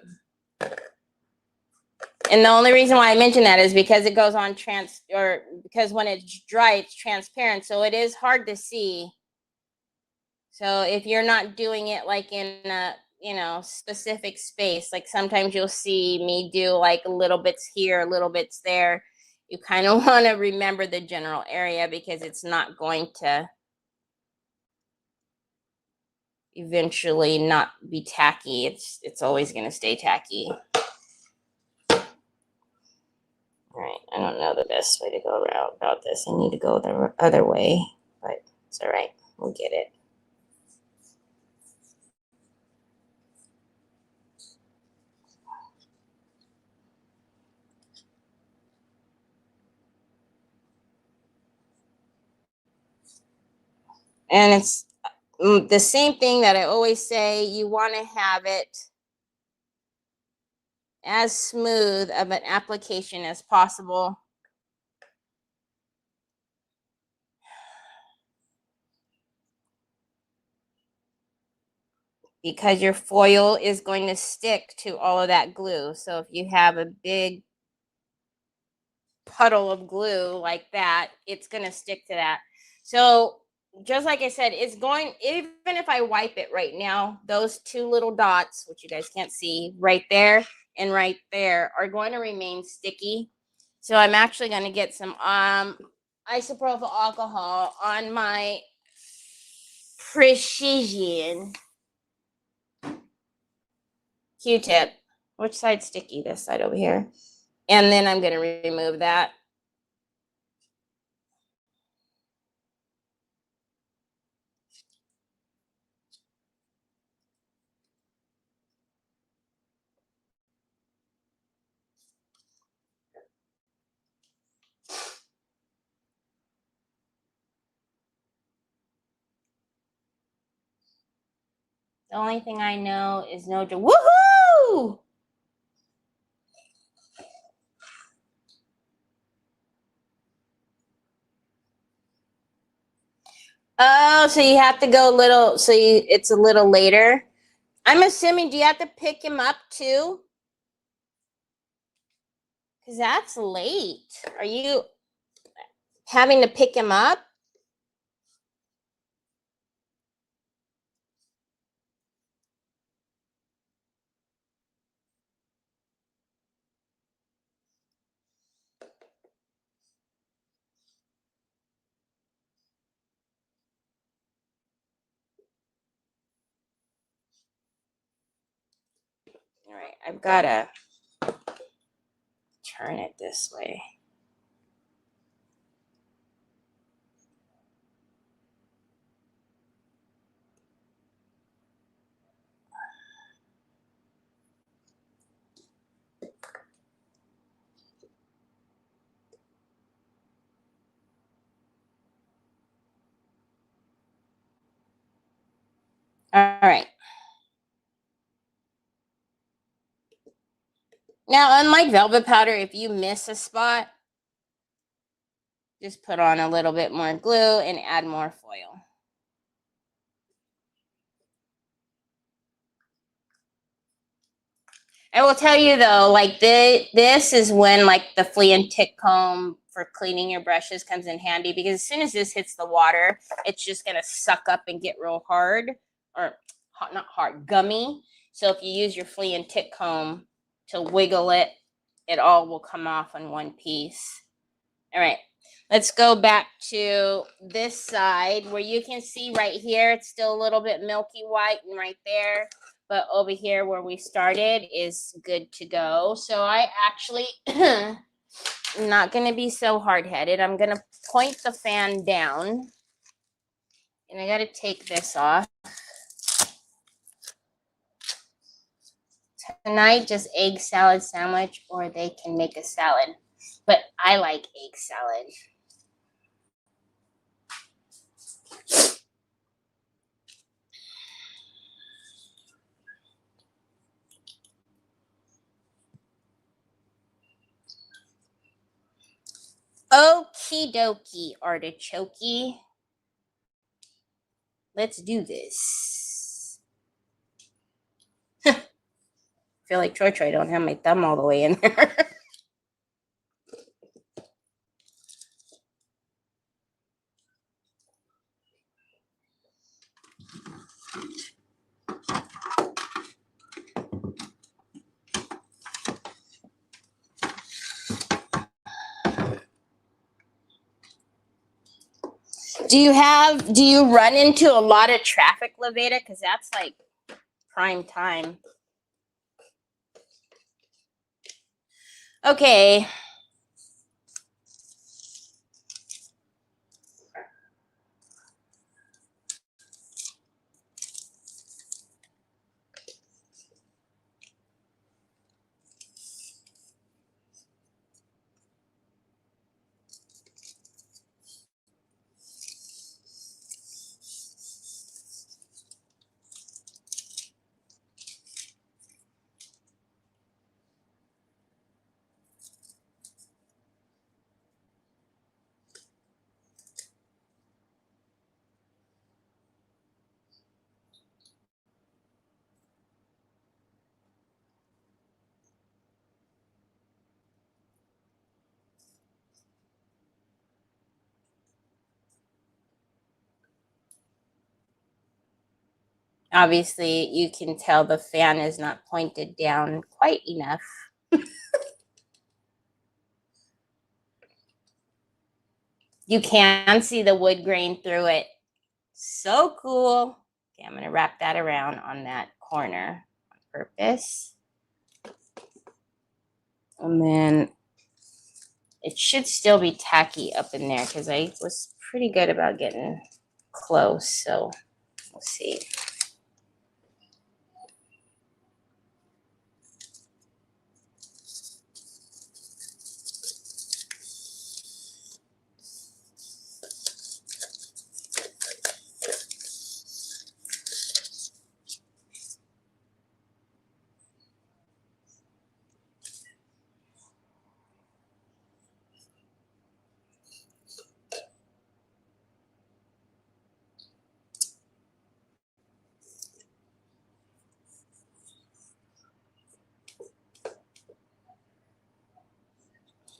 the only reason why I mention that is because it goes on because when it's dry, it's transparent. So it is hard to see. So if you're not doing it like in a, specific space, like sometimes you'll see me do like little bits here, little bits there. You kind of want to remember the general area, because it's not going to eventually not be tacky. It's always going to stay tacky. All right, I don't know the best way to go around about this. I need to go the other way, but it's all right. We'll get it. And it's the same thing that I always say. You want to have it as smooth of an application as possible. Because your foil is going to stick to all of that glue. So if you have a big puddle of glue like that, it's going to stick to that. So just like I said, it's going, even if I wipe it right now, those two little dots, which you guys can't see, right there and right there, are going to remain sticky. So I'm actually going to get some isopropyl alcohol on my Precision Q-tip. Which side's sticky? This side over here. And then I'm going to remove that. The only thing I know is no, woohoo! Oh, so you have to go a little, it's a little later. I'm assuming, do you have to pick him up too? Because that's late. Are you having to pick him up? All right, I've got to turn it this way. All right. Now, unlike velvet powder, if you miss a spot, just put on a little bit more glue and add more foil. I will tell you though, like this is when like the flea and tick comb for cleaning your brushes comes in handy, because as soon as this hits the water, it's just going to suck up and get real hard, or not hard, gummy. So if you use your flea and tick comb to wiggle it, it all will come off in one piece. All right, let's go back to this side where you can see right here, it's still a little bit milky white, and right there. But over here where we started is good to go. So I actually am not going to be so hard-headed. I'm going to point the fan down. And I got to take this off. Tonight, just egg salad sandwich, or they can make a salad. But I like egg salad. Okie dokie, artichoke. Let's do this. I feel like Troy I don't have my thumb all the way in there. Do you run into a lot of traffic, Levita? Because that's like prime time. Okay. Obviously, you can tell the fan is not pointed down quite enough. You can see the wood grain through it. So cool. Okay, I'm going to wrap that around on that corner on purpose. And then it should still be tacky up in there because I was pretty good about getting close. So we'll see.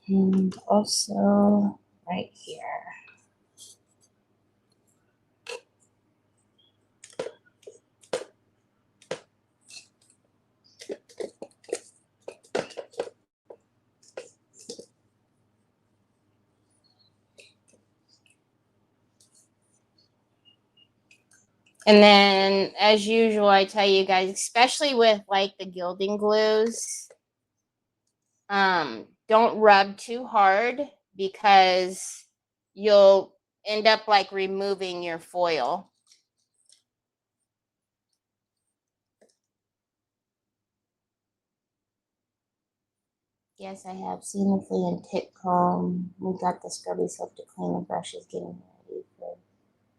And also right here. And then, as usual, I tell you guys, especially with like the gilding glues, don't rub too hard because you'll end up like removing your foil. Yes, I have seen the flea and tick comb. We got the scrubby soap to clean the brushes, getting ready for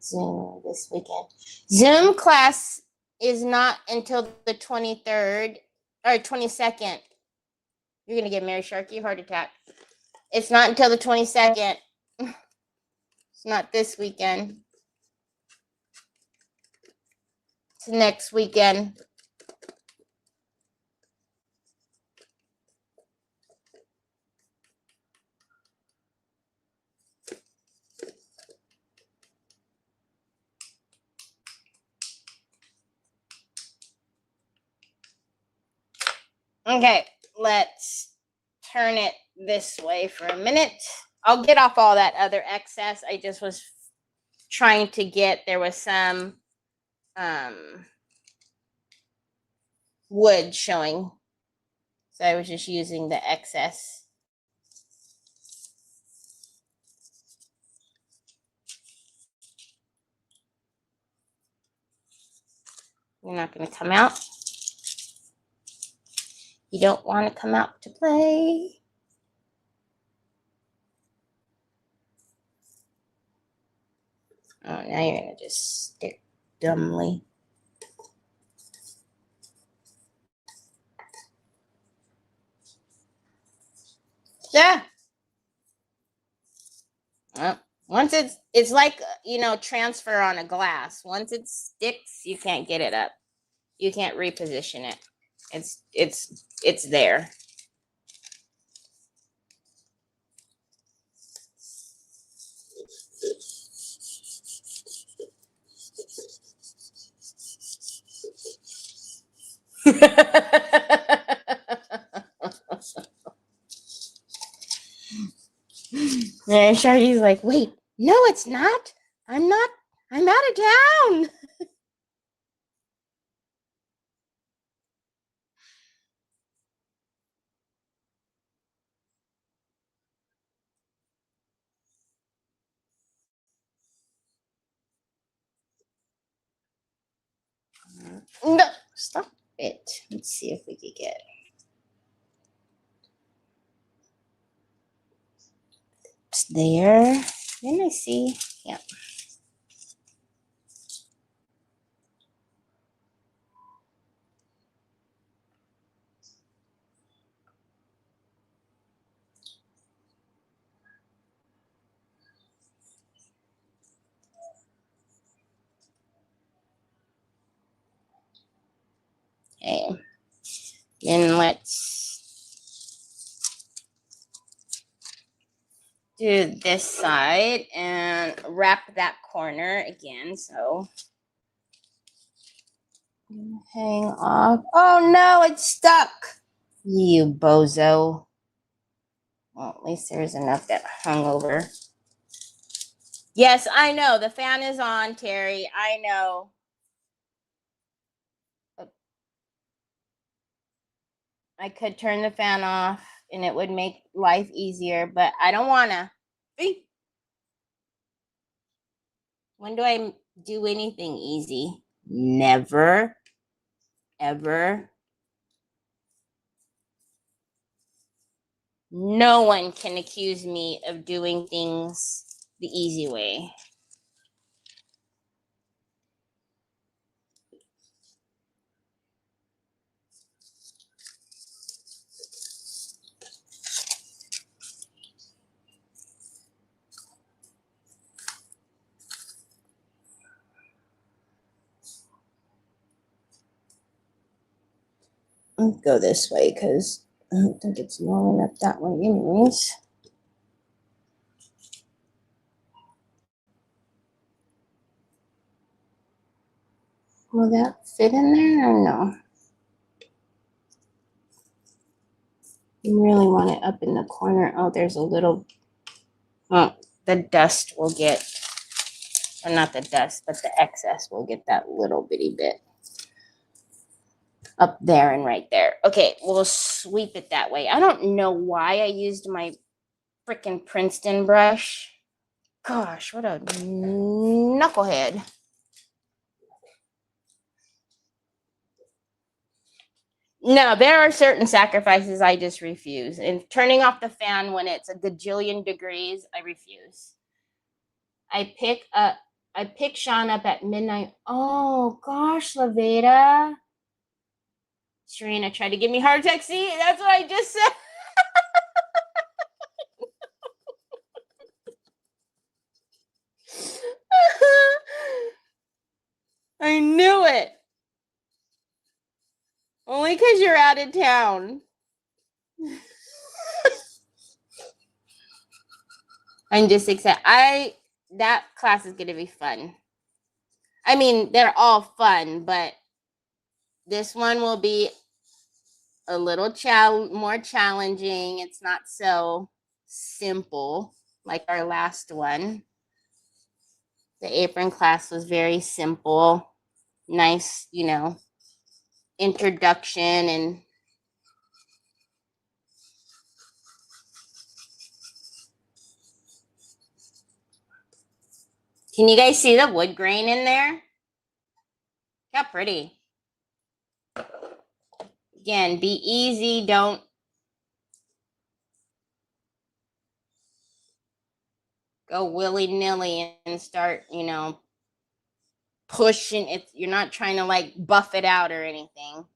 Zoom this weekend. Zoom class is not until the 23rd or 22nd. You're going to get Mary Sharkey heart attack. It's not until the 22nd. It's not this weekend. It's next weekend. Okay, let's turn it this way for a minute. I'll get off all that other excess. I just was trying to get, there was some wood showing. So I was just using the excess. You're not going to come out. You don't want to come out to play. Oh, now you're going to just stick dumbly. Yeah. Well, once it's like, you know, transfer on a glass. Once it sticks, you can't get it up. You can't reposition it. It's there. And Sharky's like, wait, no, it's not. I'm not. I'm out of town. No, stop it. Let's see if we could get. It's there. Then I see. Yeah. Okay. Then let's do this side and wrap that corner again. So hang off. Oh no, it's stuck. You bozo. Well, at least there's enough that hung over. Yes, I know. The fan is on, Terry. I know. I could turn the fan off and it would make life easier, but I don't want to. When do I do anything easy? Never, ever. No one can accuse me of doing things the easy way. I'll go this way because I don't think it's long enough that way anyways. Will that fit in there or no? You really want it up in the corner. Oh, there's a little, oh, the dust will get, or not the dust, but the excess will get that little bitty bit up there and right there. Okay, we'll sweep it that way. I don't know why I used my freaking Princeton brush. Gosh, what a knucklehead. No, there are certain sacrifices I just refuse. And turning off the fan when it's a gajillion degrees, I refuse. I pick Sean up at midnight. Oh gosh, Laveda. Serena tried to give me heart attack. See, that's what I just said. I knew it. Only because you're out of town. I'm just excited. That class is gonna be fun. I mean, they're all fun, but this one will be a little more challenging. It's not so simple like our last one. The apron class was very simple, nice, introduction and can you guys see the wood grain in there? How pretty. Again, be easy. Don't go willy-nilly and start, pushing it. You're not trying to like buff it out or anything.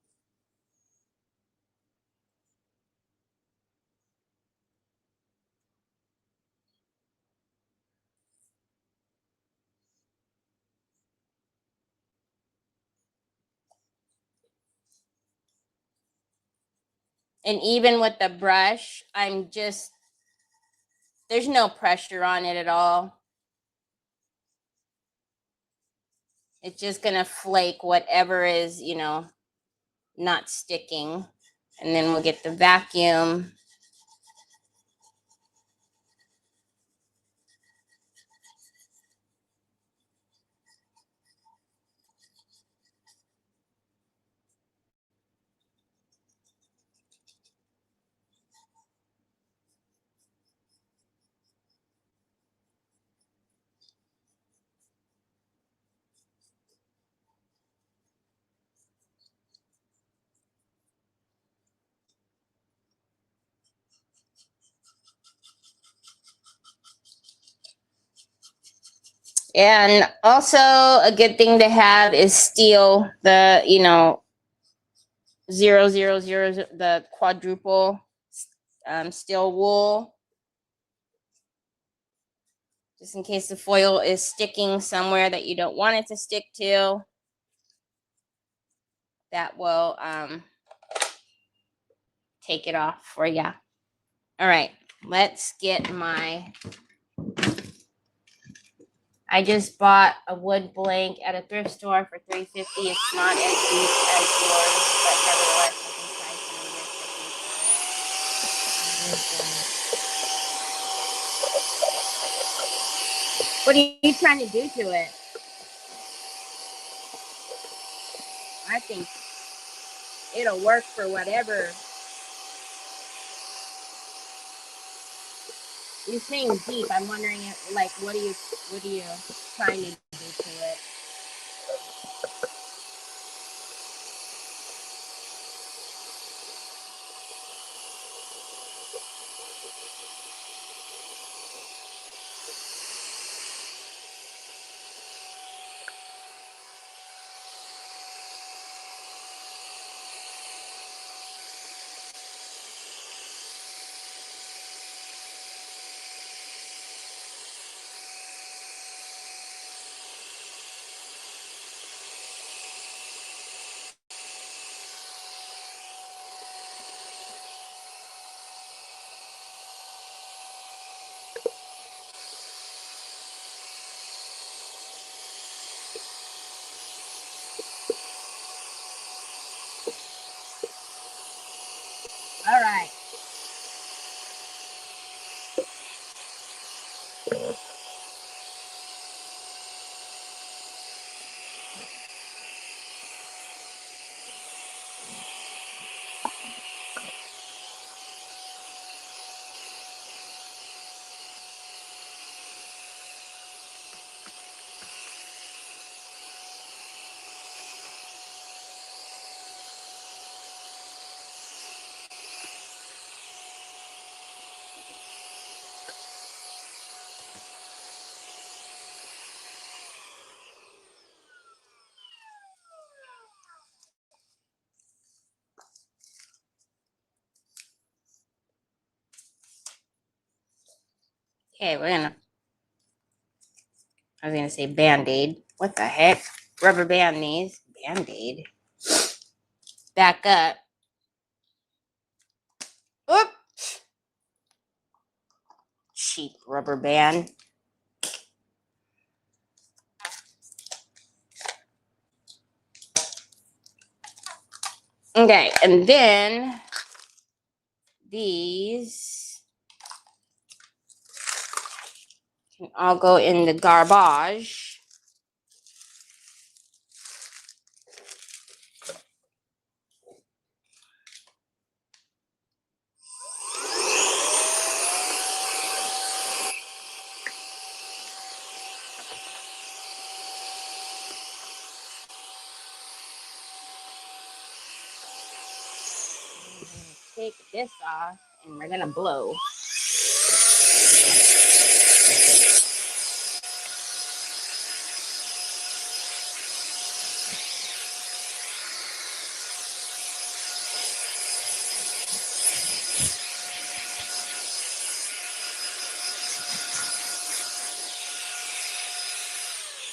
And even with the brush, there's no pressure on it at all. It's just gonna flake whatever is, not sticking. And then we'll get the vacuum. And also a good thing to have is steel, the, 000, the quadruple steel wool. Just in case the foil is sticking somewhere that you don't want it to stick to. That will take it off for you. All right, let's get I just bought a wood blank at a thrift store for $3.50. It's not as deep as yours, but nevertheless, I can try some of this. What are you trying to do to it? I think it'll work for whatever. You're saying deep. I'm wondering, like, what are you trying to do to it? Okay, I was gonna say Band-Aid. What the heck? Rubber band these. Band-Aid. Back up. Oop! Cheap rubber band. Okay, and then these can all go in the garbage. Take this off and we're gonna blow.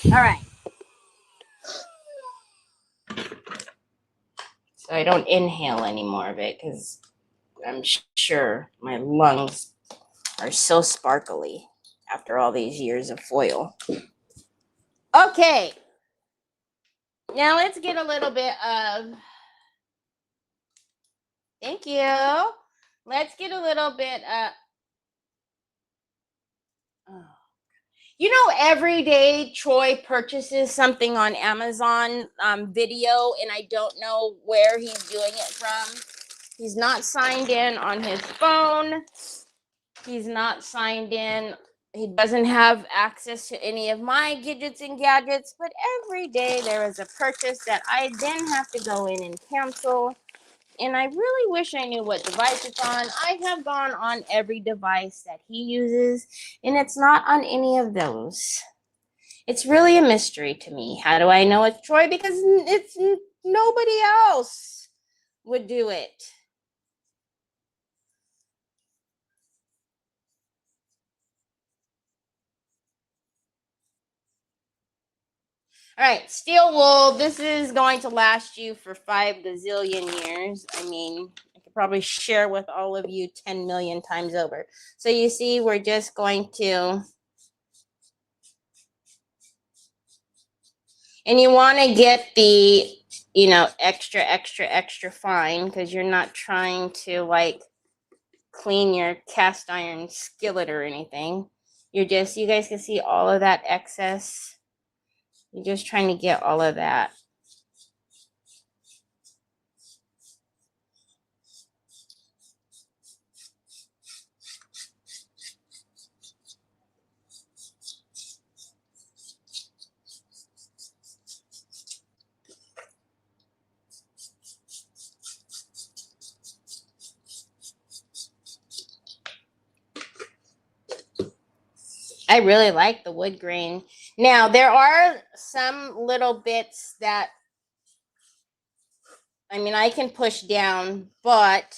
All right. So I don't inhale any more of it because I'm sure my lungs are so sparkly after all these years of foil. Okay. Now let's get a little bit of, thank you. Let's get a little bit of, you know, every day Troy purchases something on Amazon video, and I don't know where he's doing it from. He's not signed in on his phone. He's not signed in. He doesn't have access to any of my gadgets and gadgets, but every day there is a purchase that I then have to go in and cancel. And I really wish I knew what device it's on. I have gone on every device that he uses, and it's not on any of those. It's really a mystery to me. How do I know it's Troy? Because it's nobody else would do it. All right, steel wool. This is going to last you for 5 gazillion years. I mean, I could probably share with all of you 10 million times over. So you see, we're just going to, and you want to get the, you know, extra fine, because you're not trying to like clean your cast iron skillet or anything. You're just, you guys can see all of that excess. You're just trying to get all of that. I really like the wood grain. Now, there are some little bits that, I mean, I can push down, but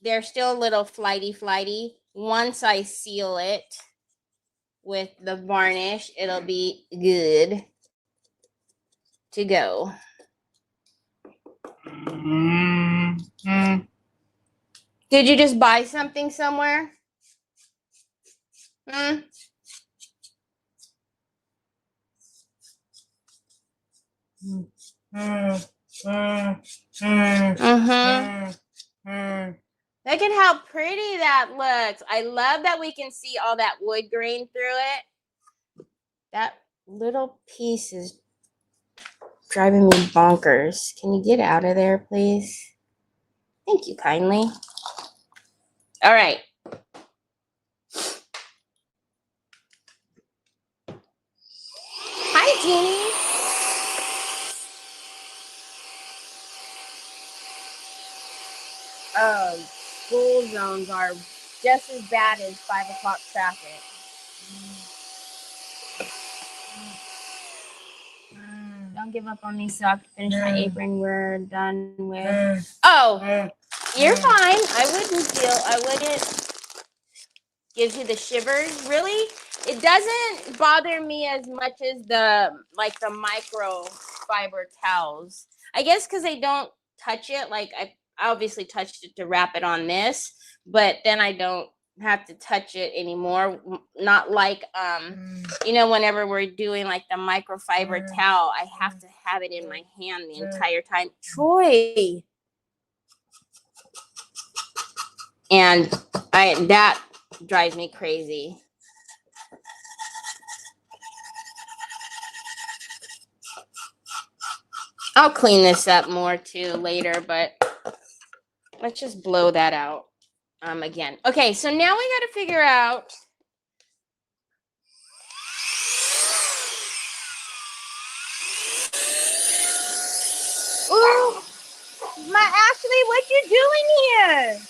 they're still a little flighty. Once I seal it with the varnish, it'll be good to go. Did you just buy something somewhere? Mm-hmm. Look at how pretty that looks. I love that we can see all that wood grain through it. That little piece is driving me bonkers. Can you get out of there, please? Thank you kindly. All right. Hi, Jeannie. School zones are just as bad as 5 o'clock traffic. Don't give up on me so I can finish my apron. We're done with. Oh, you're fine. I wouldn't give you the shivers. Really? It doesn't bother me as much as the microfiber towels. I guess because I don't touch it. Like I obviously touched it to wrap it on this, but then I don't have to touch it anymore. Not like whenever we're doing like the microfiber towel, I have to have it in my hand the entire time. Troy. And that drives me crazy. I'll clean this up more too later, but let's just blow that out again. Okay, so now we got to figure out. Ooh, my Ashley, what you doing here?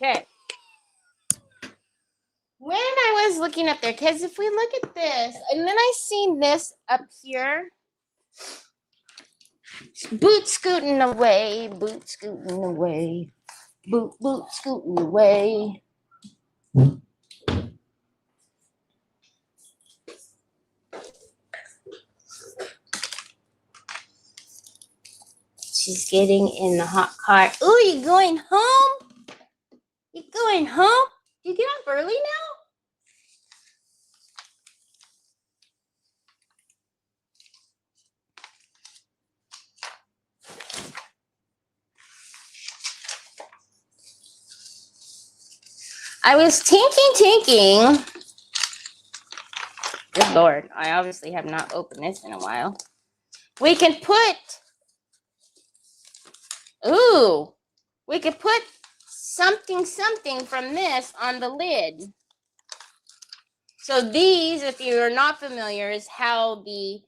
Okay. When I was looking up there, because if we look at this, and then I seen this up here. Boot scooting away, boot scooting away, boot scooting away. She's getting in the hot car. Ooh, you going home? You going home? You get up early now? I was tinking. Good Lord, I obviously have not opened this in a while. We could put something from this on the lid. So these, if you're not familiar, is how the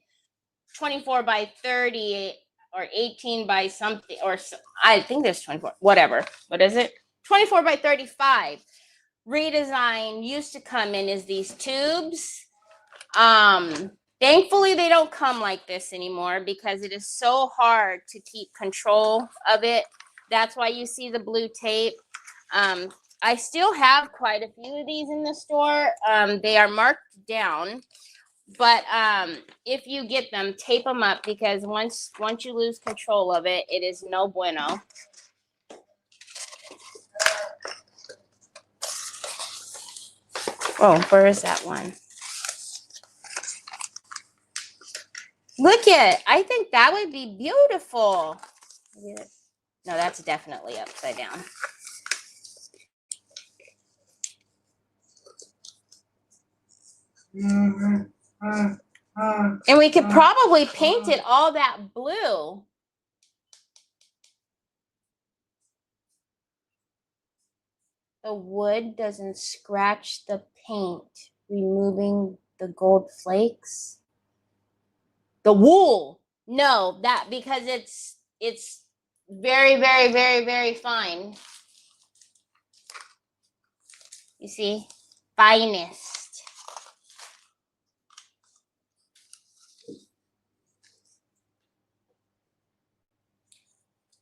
24 by 30 or 18 by something, or I think there's 24, whatever. What is it? 24 by 35 redesign used to come in is these tubes. Thankfully they don't come like this anymore because it is so hard to keep control of it. That's why you see the blue tape. I still have quite a few of these in the store. They are marked down, but if you get them, tape them up because once you lose control of it, it is no bueno. Oh, where is that one? Look at it. I think that would be beautiful. No, that's definitely upside down. And we could probably paint it all that blue. The wood doesn't scratch the paint, removing the gold flakes. The wool. No, that because it's very, very, very, very fine. You see? Finest.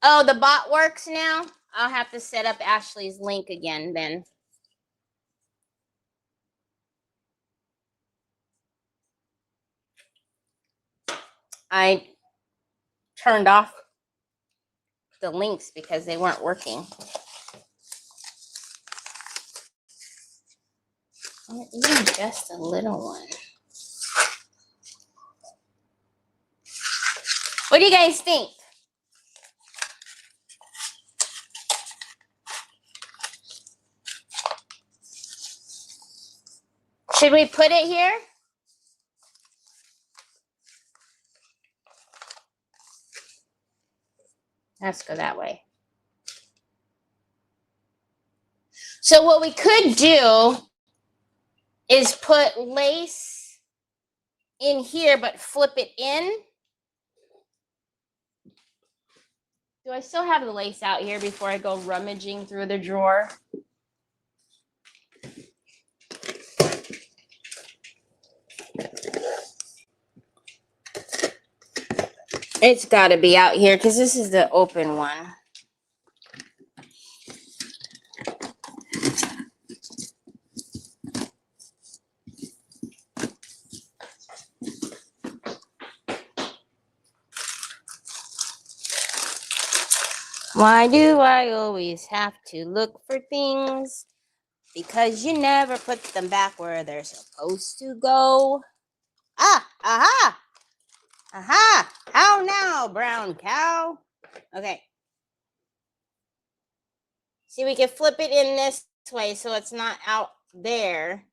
Oh, the bot works now? I'll have to set up Ashley's link again then. I turned off the links because they weren't working. Even just a little one. What do you guys think? Should we put it here? Let's go that way. So what we could do is put lace in here, but flip it in. Do I still have the lace out here before I go rummaging through the drawer? It's got to be out here because this is the open one. Why do I always have to look for things? Because you never put them back where they're supposed to go. Ah, aha, aha. How now, brown cow? Okay. See, we can flip it in this way so it's not out there.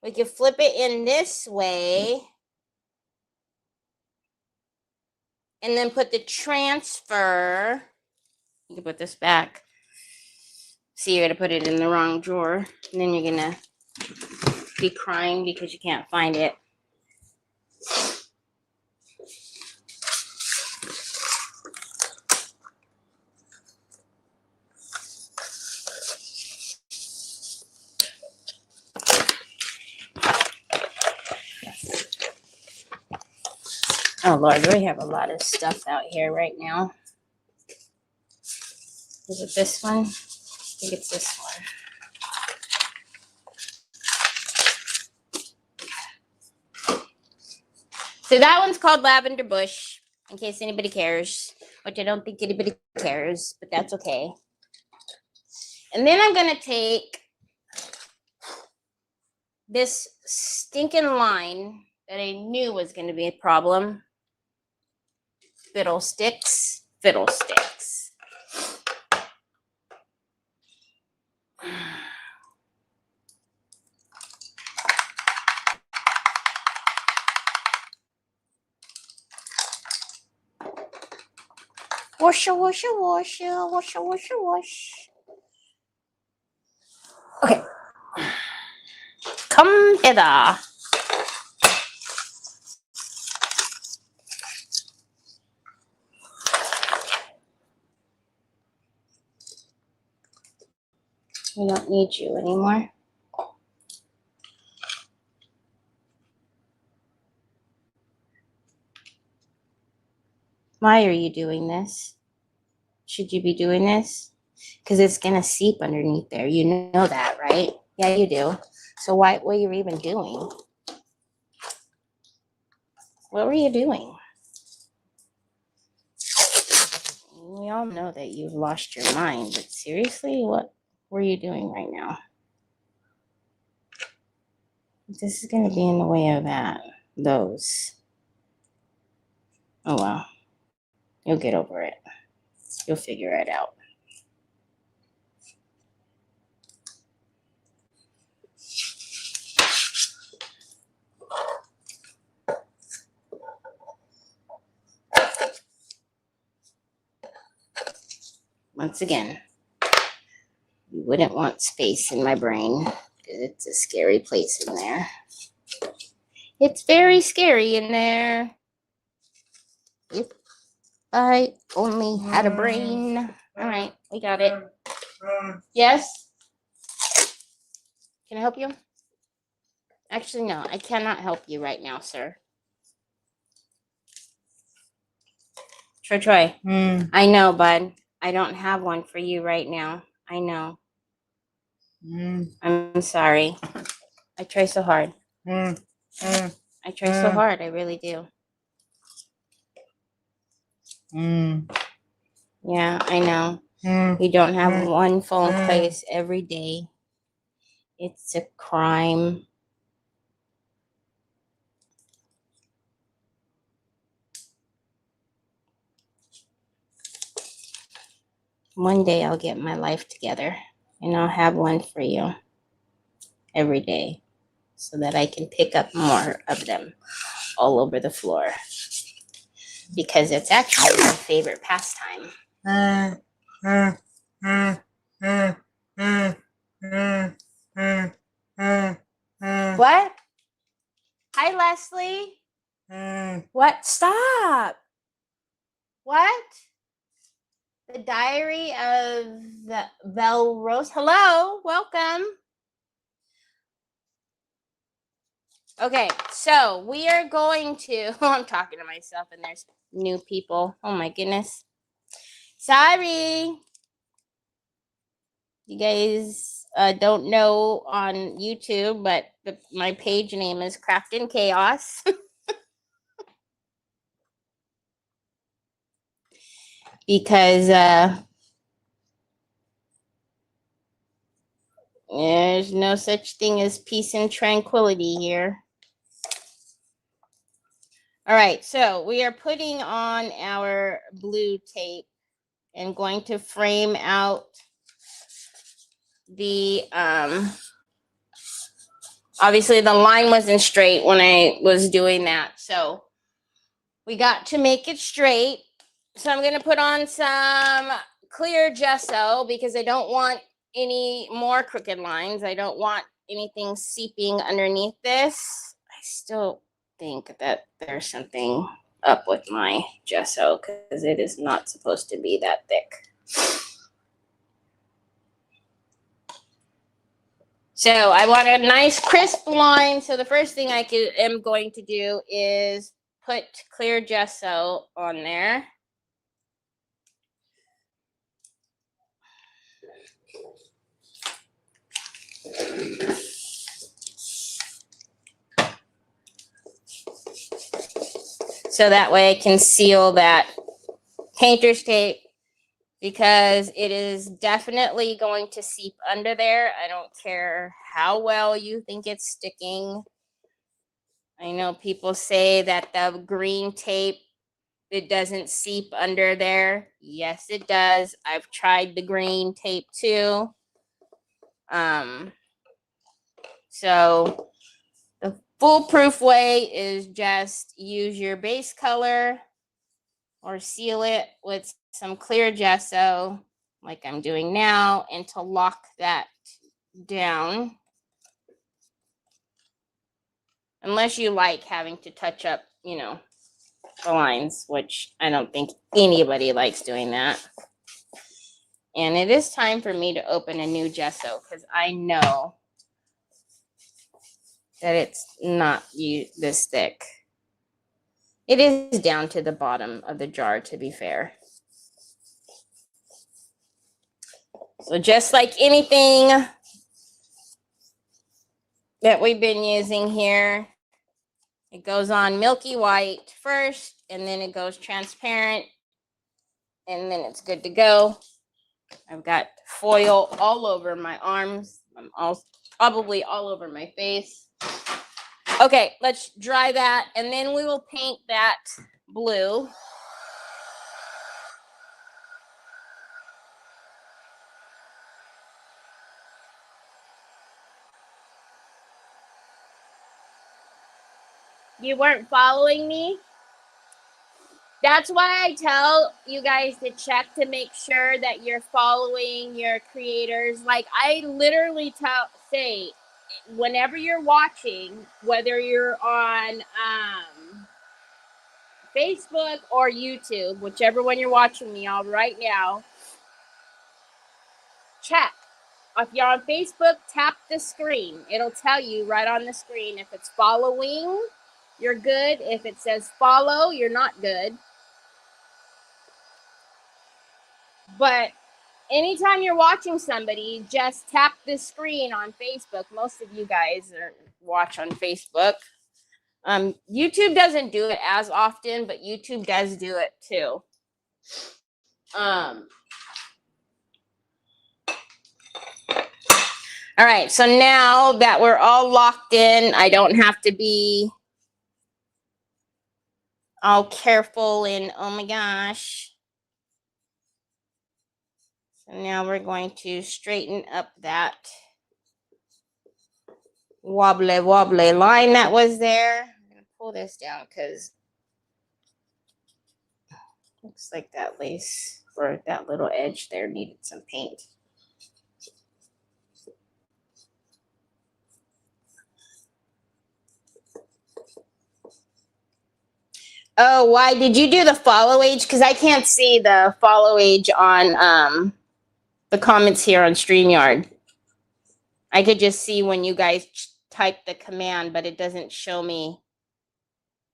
We can flip it in this way. And then put the transfer. You can put this back. See, you're going to put it in the wrong drawer. And then you're going to be crying because you can't find it. Oh, Lord, we have a lot of stuff out here right now. Is it this one? I think it's this one. So that one's called Lavender Bush, in case anybody cares, which I don't think anybody cares, but that's okay. And then I'm going to take this stinking line that I knew was going to be a problem. Fiddlesticks. Fiddlesticks. Washa, washa, washa, washa, washa, wash. Okay. Come hither. We don't need you anymore. Why are you doing this? Should you be doing this? Because it's going to seep underneath there. You know that, right? Yeah, you do. So what were you even doing? What were you doing? We all know that you've lost your mind, but seriously, what were you doing right now? This is going to be in the way of those. Oh, well. You'll get over it. You'll figure it out. Once again, you wouldn't want space in my brain because it's a scary place in there. It's very scary in there. If I only had a brain. All right, we got it. Yes? Can I help you? Actually, no, I cannot help you right now, sir. Troy. I know, bud. I don't have one for you right now. I know. I'm sorry. I try so hard. I try so hard. I really do. Yeah, I know. You don't have one phone place every day. It's a crime. One day I'll get my life together and I'll have one for you every day. so that I can pick up more of them all over the floor, because it's actually my favorite pastime. What? Hi, Leslie. What? Stop. What? The Diary of the Belle Rose. Hello, welcome. Okay, so we are going to, I'm talking to myself and there's new people. Oh my goodness. Sorry. You guys don't know on YouTube, but my page name is Craftin' Chaos. Because there's no such thing as peace and tranquility here. All right, so we are putting on our blue tape and going to frame out the, obviously the line wasn't straight when I was doing that. So we got to make it straight. So I'm gonna put on some clear gesso because I don't want any more crooked lines. I don't want anything seeping underneath this. I still think that there's something up with my gesso because it is not supposed to be that thick. So I want a nice crisp line. So the first thing I am going to do is put clear gesso on there. So that way I can seal that painter's tape, because it is definitely going to seep under there. I don't care how well you think it's sticking. I know people say that the green tape, it doesn't seep under there. Yes, it does. I've tried the green tape too. So the foolproof way is just use your base color or seal it with some clear gesso like I'm doing now, and to lock that down. Unless you like having to touch up, you know, the lines, which I don't think anybody likes doing that. And it is time for me to open a new gesso because I know that it's not this thick. It is down to the bottom of the jar, to be fair. So just like anything that we've been using here, it goes on milky white first, and then it goes transparent, and then it's good to go. I've got foil all over my arms. I'm probably all over my face. Okay, let's dry that, and then we will paint that blue. You weren't following me? That's why I tell you guys to check to make sure that you're following your creators. Like, I literally say, whenever you're watching, whether you're on Facebook or YouTube, whichever one you're watching me on right now, check. If you're on Facebook, tap the screen. It'll tell you right on the screen if it's following, you're good. If it says follow, you're not good. But anytime you're watching somebody, just tap the screen on Facebook. Most of you guys watch on Facebook. YouTube doesn't do it as often, but YouTube does do it too. All right, so now that we're all locked in, I don't have to be all careful and oh my gosh. So now we're going to straighten up that wobbly line that was there. I'm gonna pull this down because looks like that lace or that little edge there needed some paint. Oh, why did you do the follow age? Because I can't see the follow age on the comments here on StreamYard. I could just see when you guys type the command, but it doesn't show me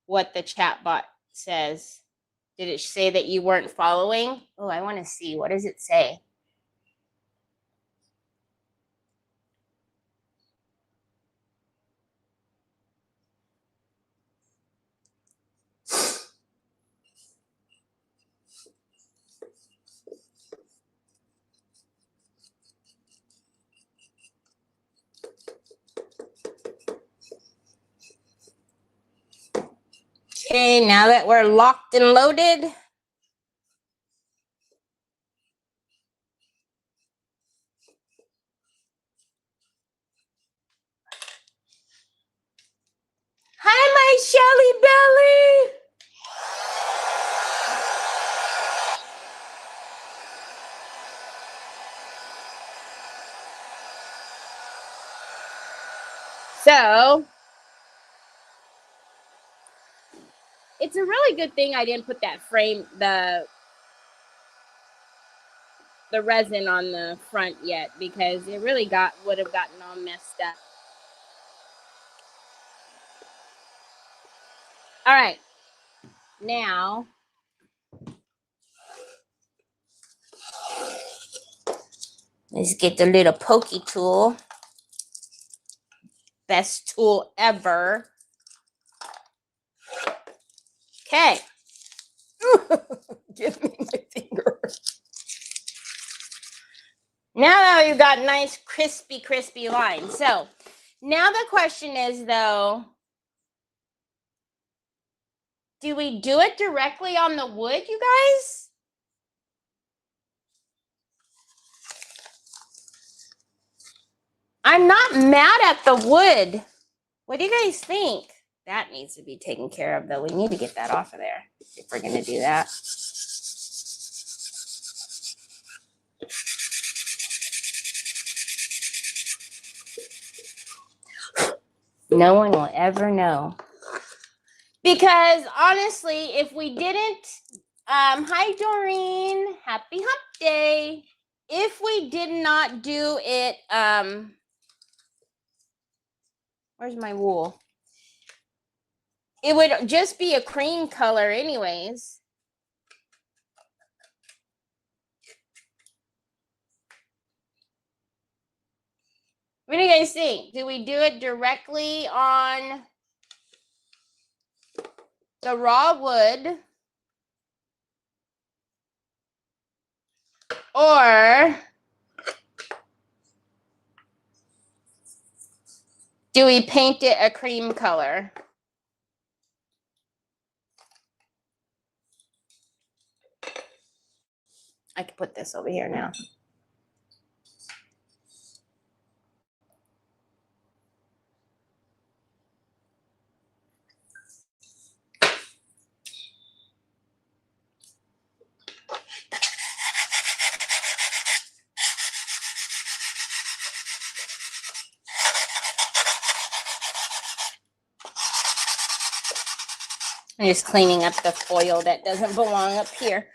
what the chat bot says. Did it say that you weren't following? Oh, I want to see. What does it say? Okay, now that we're locked and loaded. Hi, my Shelly Belly. So, it's a really good thing I didn't put that frame, the resin on the front yet, because it really would have gotten all messed up. All right, now let's get the little pokey tool. Best tool ever. Okay. Give me my finger. Now that we've got nice crispy lines. So now the question is though, do we do it directly on the wood, you guys? I'm not mad at the wood. What do you guys think? That needs to be taken care of though. We need to get that off of there if we're gonna do that. No one will ever know. Because honestly, if we didn't, hi Doreen, happy hump day. If we did not do it, where's my wool? It would just be a cream color anyways. What do you guys think? Do we do it directly on the raw wood? Or do we paint it a cream color? I can put this over here now. I'm just cleaning up the foil that doesn't belong up here.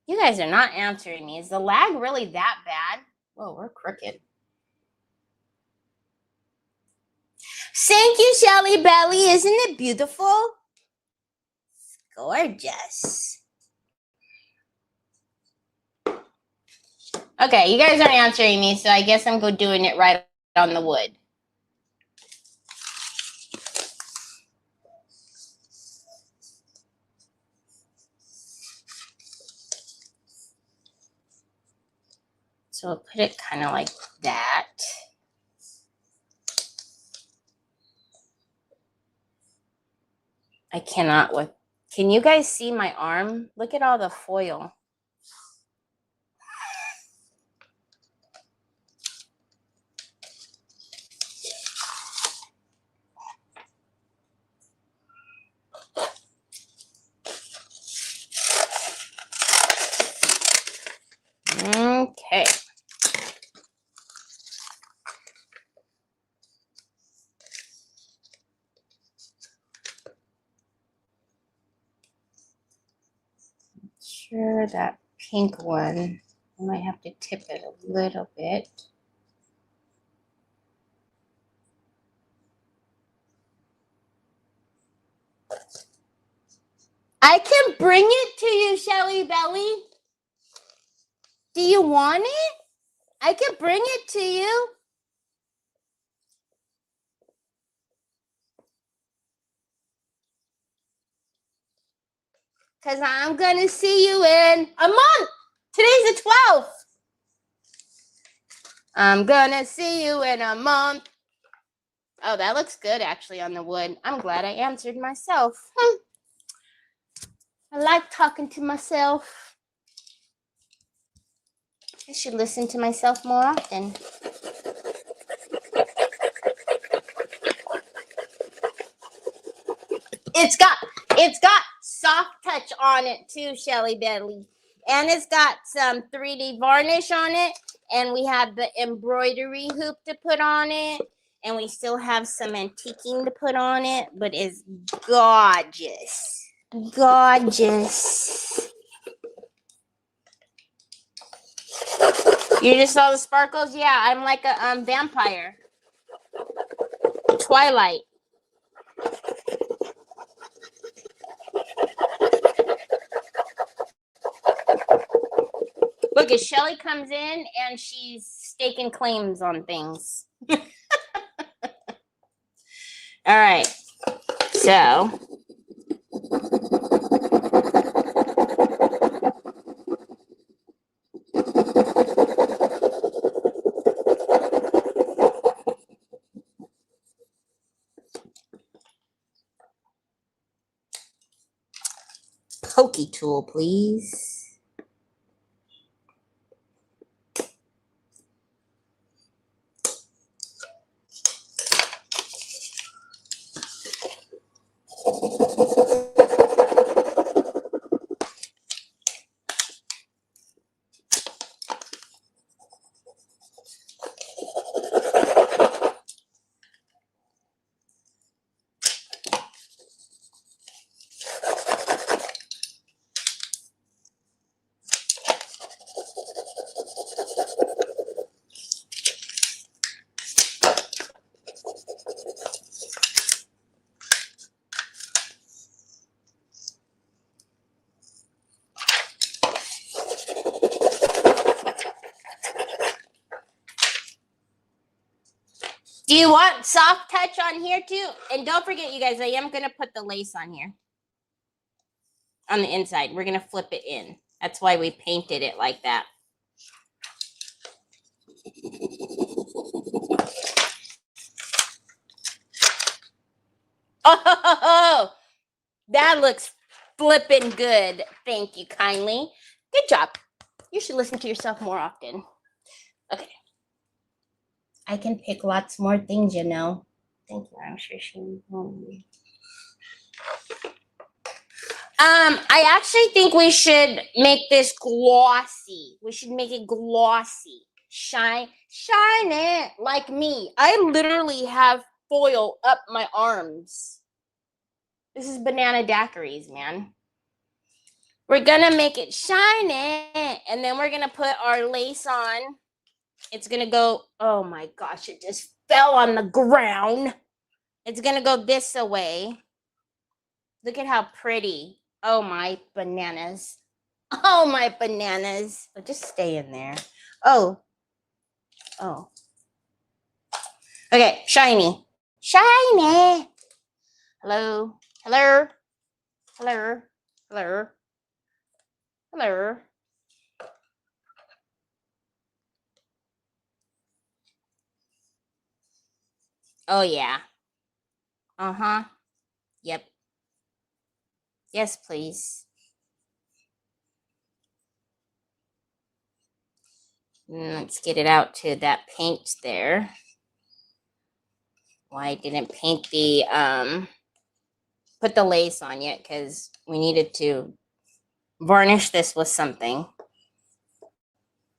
You guys are not answering me. Is the lag really that bad? Whoa, we're crooked. Thank you, Shelly Belly. Isn't it beautiful? It's gorgeous. Okay, you guys aren't answering me, so I guess I'm doing it right on the wood. So I'll put it kind of like that. I cannot with. Can you guys see my arm? Look at all the foil. sure that pink one, I might have to tip it a little bit. I can bring it to you, Shelly Belly. Do you want it? I can bring it to you. Because I'm going to see you in a month. Today's the 12th. I'm going to see you in a month. Oh, that looks good actually on the wood. I'm glad I answered myself. I like talking to myself. I should listen to myself more often. It's got soft touch on it too, Shelly Belly. And it's got some 3D varnish on it. And we have the embroidery hoop to put on it. And we still have some antiquing to put on it. But it's gorgeous. Gorgeous. You just saw the sparkles? Yeah, I'm like a vampire. Twilight. Look, as Shelly comes in and she's staking claims on things. All right. So. Pokey tool, please. Do you want soft touch on here too? And don't forget, you guys, I am going to put the lace on here. On the inside. We're going to flip it in. That's why we painted it like that. Oh, that looks flippin' good. Thank you kindly. Good job. You should listen to yourself more often. Okay. I can pick lots more things, you know. Thank you. I'm sure she will. I actually think we should make this glossy. We should make it glossy. Shine it like me. I literally have foil up my arms. This is banana daiquiris, man. We're gonna make it shiny, and then we're gonna put our lace on. It's gonna go, oh my gosh, it just fell on the ground. It's gonna go this away. Look at how pretty. Oh my bananas. Oh my bananas. Oh, just stay in there. Oh. Okay, shiny. Shiny. Hello. Hello. Hello. Hello. Hello. Oh yeah. Uh-huh. Yep. Yes, please. Let's get it out to that paint there. Why I didn't paint the put the lace on yet, because we needed to varnish this with something.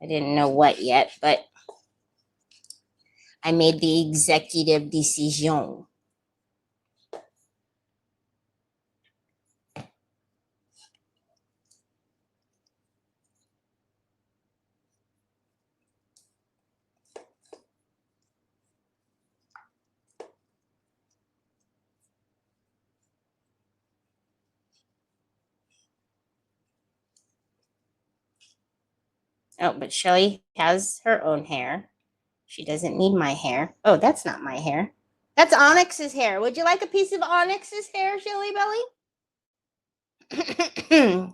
I didn't know what yet, but I made the executive decision. Oh, but Shelly has her own hair. She doesn't need my hair. Oh, that's not my hair. That's Onyx's hair. Would you like a piece of Onyx's hair, Shelly Belly?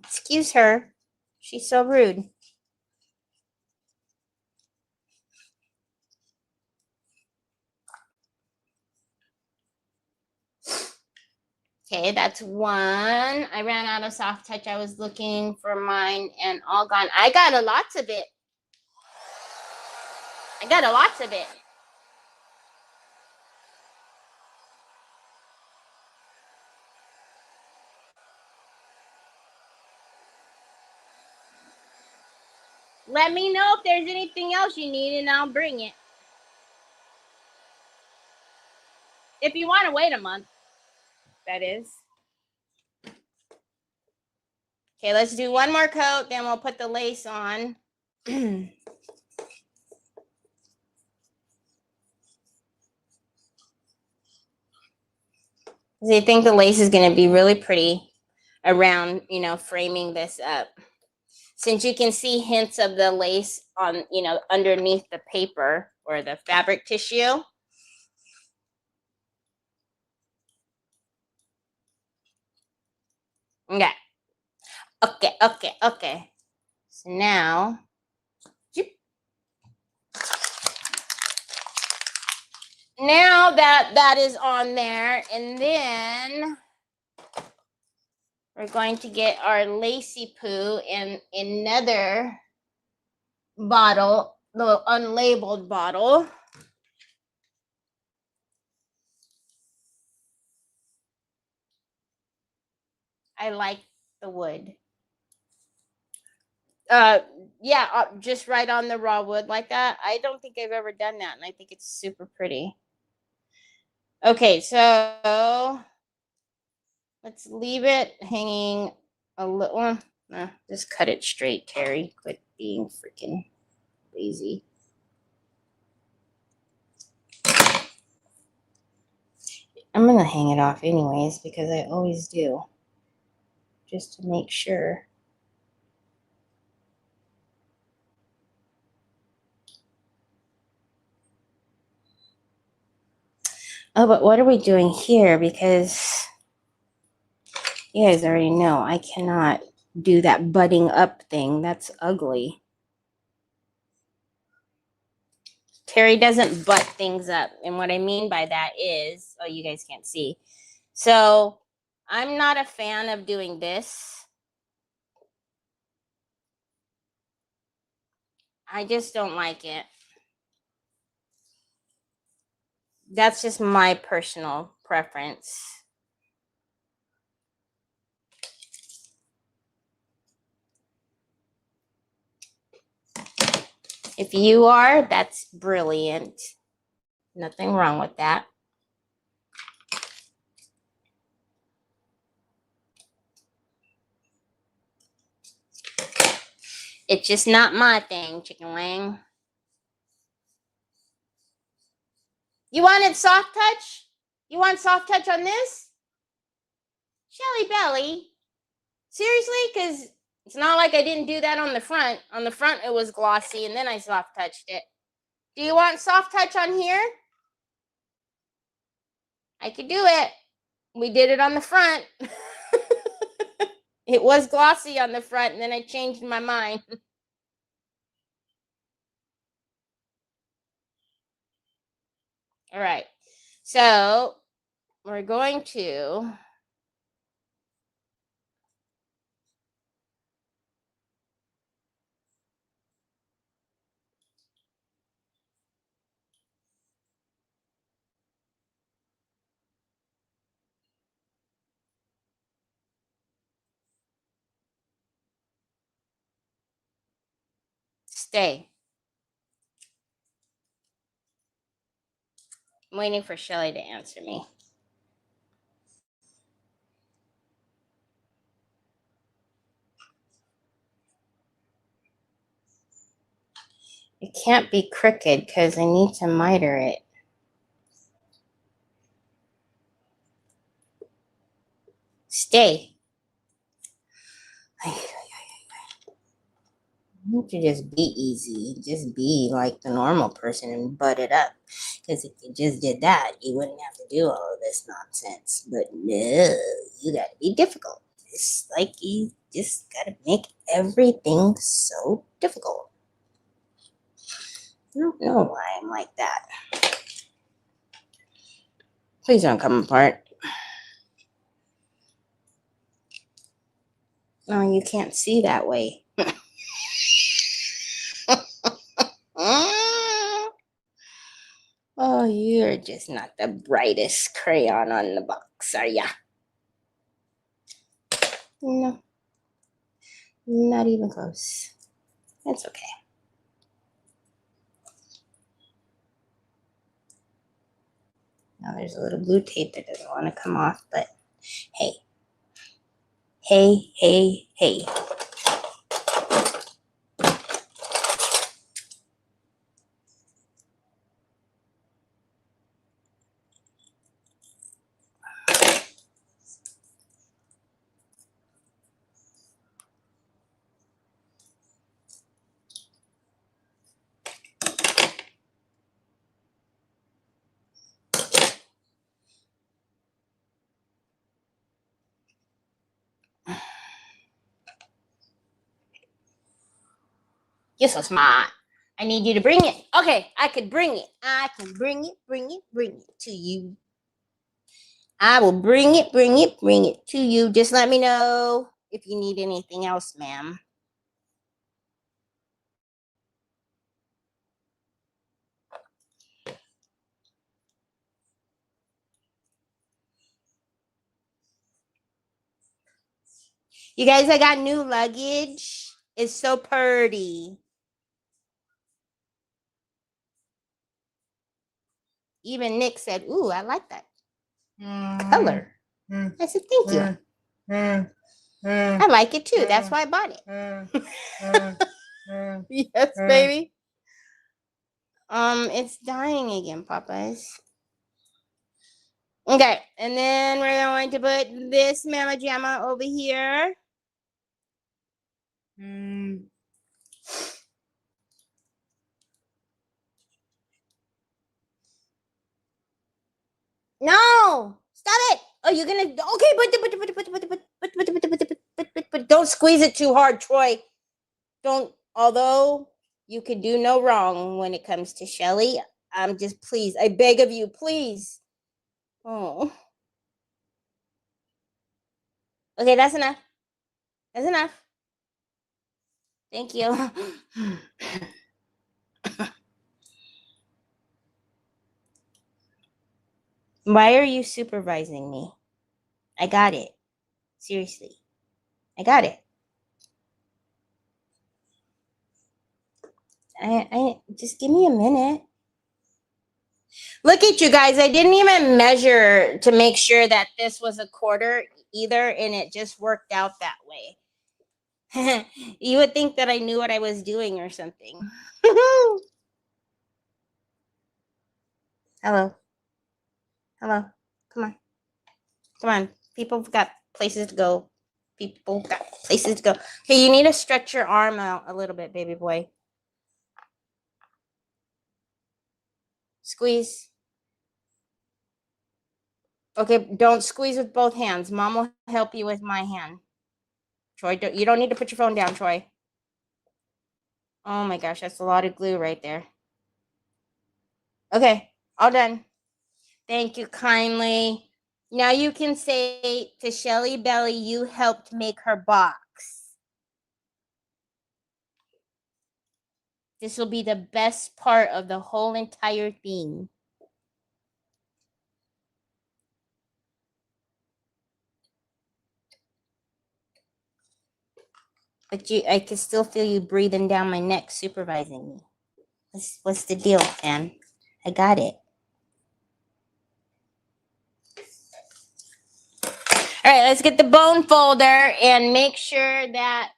Excuse her. She's so rude. Okay, that's one. I ran out of soft touch. I was looking for mine and all gone. I got a lots of it. I got a lots of it. Let me know if there's anything else you need and I'll bring it. If you want to wait a month, that is. Okay, let's do one more coat, then we'll put the lace on. I think the lace is going to be really pretty around, framing this up. Since you can see hints of the lace on, underneath the paper or the fabric tissue. Okay. Okay. So now, that is on there, and then we're going to get our lacy poo in another bottle, the unlabeled bottle. I like the wood. Yeah, just right on the raw wood like that. I don't think I've ever done that, and I think it's super pretty. Okay, so let's leave it hanging a little. Just cut it straight, Terry. Quit being freaking lazy. I'm gonna hang it off anyways because I always do, just to make sure. Oh, but what are we doing here? Because you guys already know I cannot do that butting up thing. That's ugly. Terry doesn't butt things up. And what I mean by that is, oh, you guys can't see. So I'm not a fan of doing this. I just don't like it. That's just my personal preference. If you are, that's brilliant. Nothing wrong with that. It's just not my thing, chicken wing. You wanted soft touch? You want soft touch on this? Shelly Belly? Seriously? Because it's not like I didn't do that on the front. On the front, it was glossy, and then I soft touched it. Do you want soft touch on here? I could do it. We did it on the front. It was glossy on the front, and then I changed my mind. All right. So we're going to stay. I'm waiting for Shelly to answer me. It can't be crooked because I need to miter it. Stay. don't you just be easy? Just be like the normal person and butt it up. Because if you just did that, you wouldn't have to do all of this nonsense. But no, you gotta be difficult. It's like you just gotta make everything so difficult. I don't know why I'm like that. Please don't come apart. No, you can't see that way. Oh, you're just not the brightest crayon on the box, are ya? No, not even close. It's okay. Now there's a little blue tape that doesn't want to come off, but hey. Hey, hey, hey. You're so smart. I need you to bring it. Okay, I could bring it. I can bring it to you. I will bring it to you. Just let me know if you need anything else, ma'am. You guys, I got new luggage. It's so pretty. Even Nick said, ooh, I like that color. I said, thank you. I like it too. That's why I bought it. Yes, baby. It's dying again, Popeyes. Okay, and then we're going to put this Mama Jamma over here. No, stop it. Oh, you're gonna okay, but don't squeeze it too hard, Troy. Don't. Although you could do no wrong when it comes to Shelly, I'm just please. I beg of you, please. Oh. Okay, that's enough. That's enough. Thank you. Why are you supervising me? I got it. Seriously. I got it. I just give me a minute. Look at you guys. I didn't even measure to make sure that this was a quarter either, and it just worked out that way. You would think that I knew what I was doing or something. Hello. Hello. Come on. Come on. People have got places to go. People got places to go. Okay, you need to stretch your arm out a little bit, baby boy. Squeeze. Okay, don't squeeze with both hands. Mom will help you with my hand. Troy, you don't need to put your phone down, Troy. Oh my gosh, that's a lot of glue right there. Okay, all done. Thank you kindly. Now you can say to Shelly Belly, you helped make her box. This will be the best part of the whole entire thing. But I can still feel you breathing down my neck, supervising me. What's the deal, man? I got it. All right, let's get the bone folder and make sure that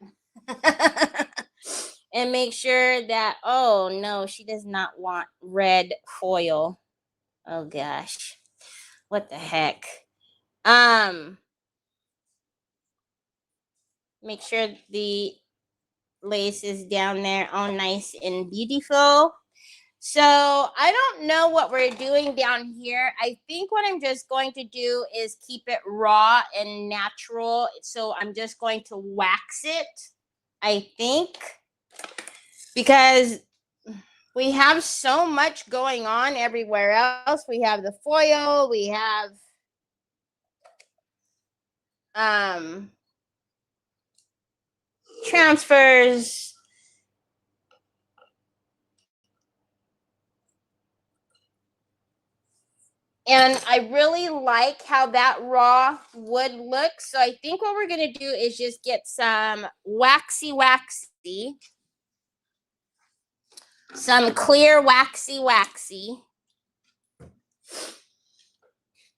oh no, she does not want red foil. Oh gosh. What the heck? Make sure the laces down there, all nice and beautiful. So I don't know what we're doing down here. I think what I'm just going to do is keep it raw and natural. So I'm just going to wax it, I think, because we have so much going on everywhere else. We have the foil, we have transfers, and I really like how that raw wood looks. So I think what we're going to do is just get some waxy, some clear waxy.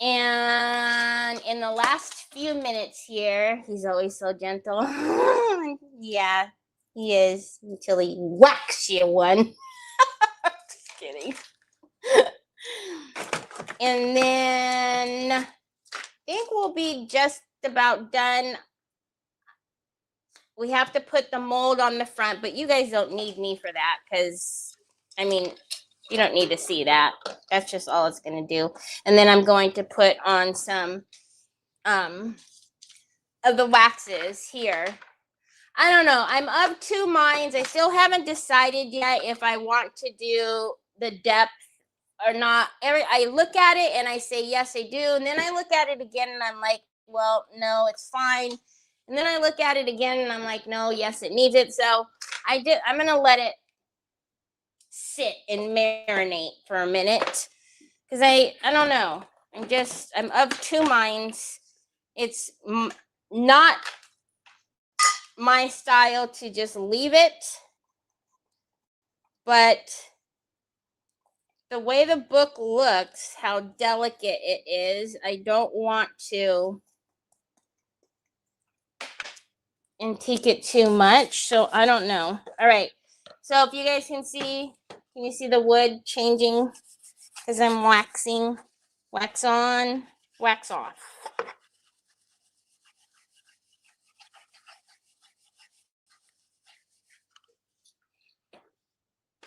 And in the last few minutes here, he's always so gentle. Yeah, he is, until he whacks you one. Just kidding. And then I think we'll be just about done. We have to put the mold on the front, but you guys don't need me for that, because, I mean, you don't need to see that. That's just all it's going to do. And then I'm going to put on some of the waxes here. I don't know. I'm of two minds. I still haven't decided yet if I want to do the depth or not. I look at it and I say, yes, I do. And then I look at it again and I'm like, well, no, it's fine. And then I look at it again and I'm like, no, yes, it needs it. So I'm going to let it sit and marinate for a minute, because I don't know. I'm of two minds. It's not my style to just leave it, but the way the book looks, how delicate it is, I don't want to antique it too much. So I don't know. All right. So if you guys can you see the wood changing because I'm waxing? Wax on, wax off.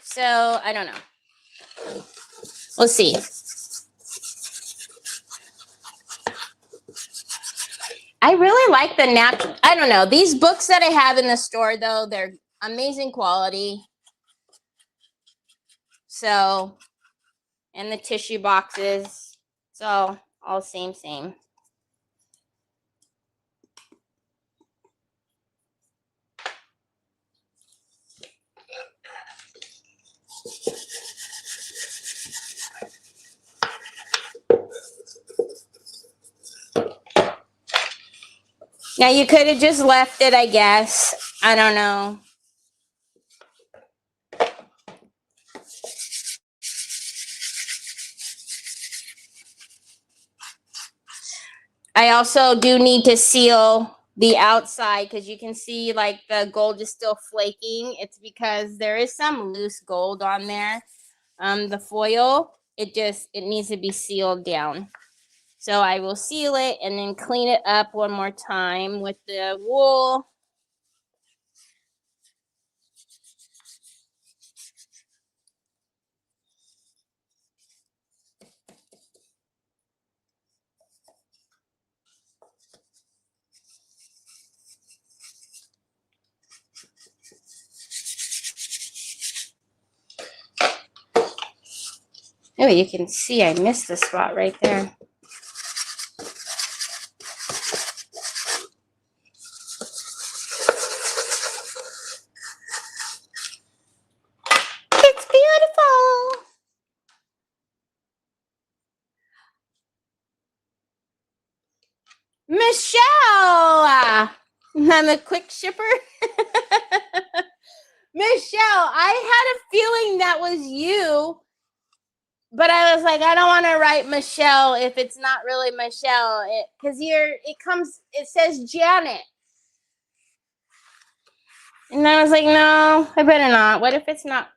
So I don't know. We'll see. I really like the natural. I don't know. These books that I have in the store, though, they're amazing quality. So, and the tissue boxes. So, all same. Now, you could have just left it, I guess. I don't know. I also do need to seal the outside, because you can see like the gold is still flaking. It's because there is some loose gold on there. The foil, it needs to be sealed down. So I will seal it and then clean it up one more time with the wool. Oh, you can see I missed the spot right there. It's beautiful. Michelle, I'm a quick shipper. Michelle, I had a feeling that was you, but I was like, I don't want to write Michelle if it's not really Michelle, because it says Janet. And I was like, no, I better not. What if it's not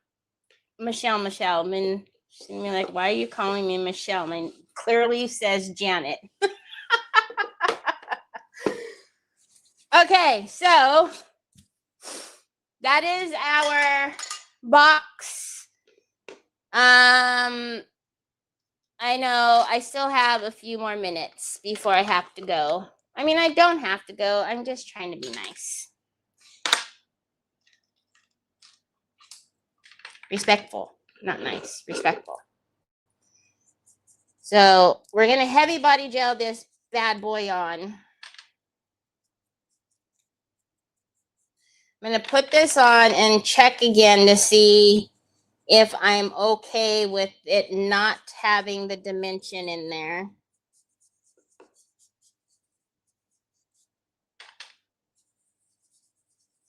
Michelle? I mean, she's gonna be like, why are you calling me Michelle? I mean, clearly says Janet. Okay, so that is our box. I know I still have a few more minutes before I have to go. I mean, I don't have to go. I'm just trying to be nice. Respectful, not nice, respectful. So we're going to heavy body gel this bad boy on. I'm going to put this on and check again to see if I'm okay with it not having the dimension in there.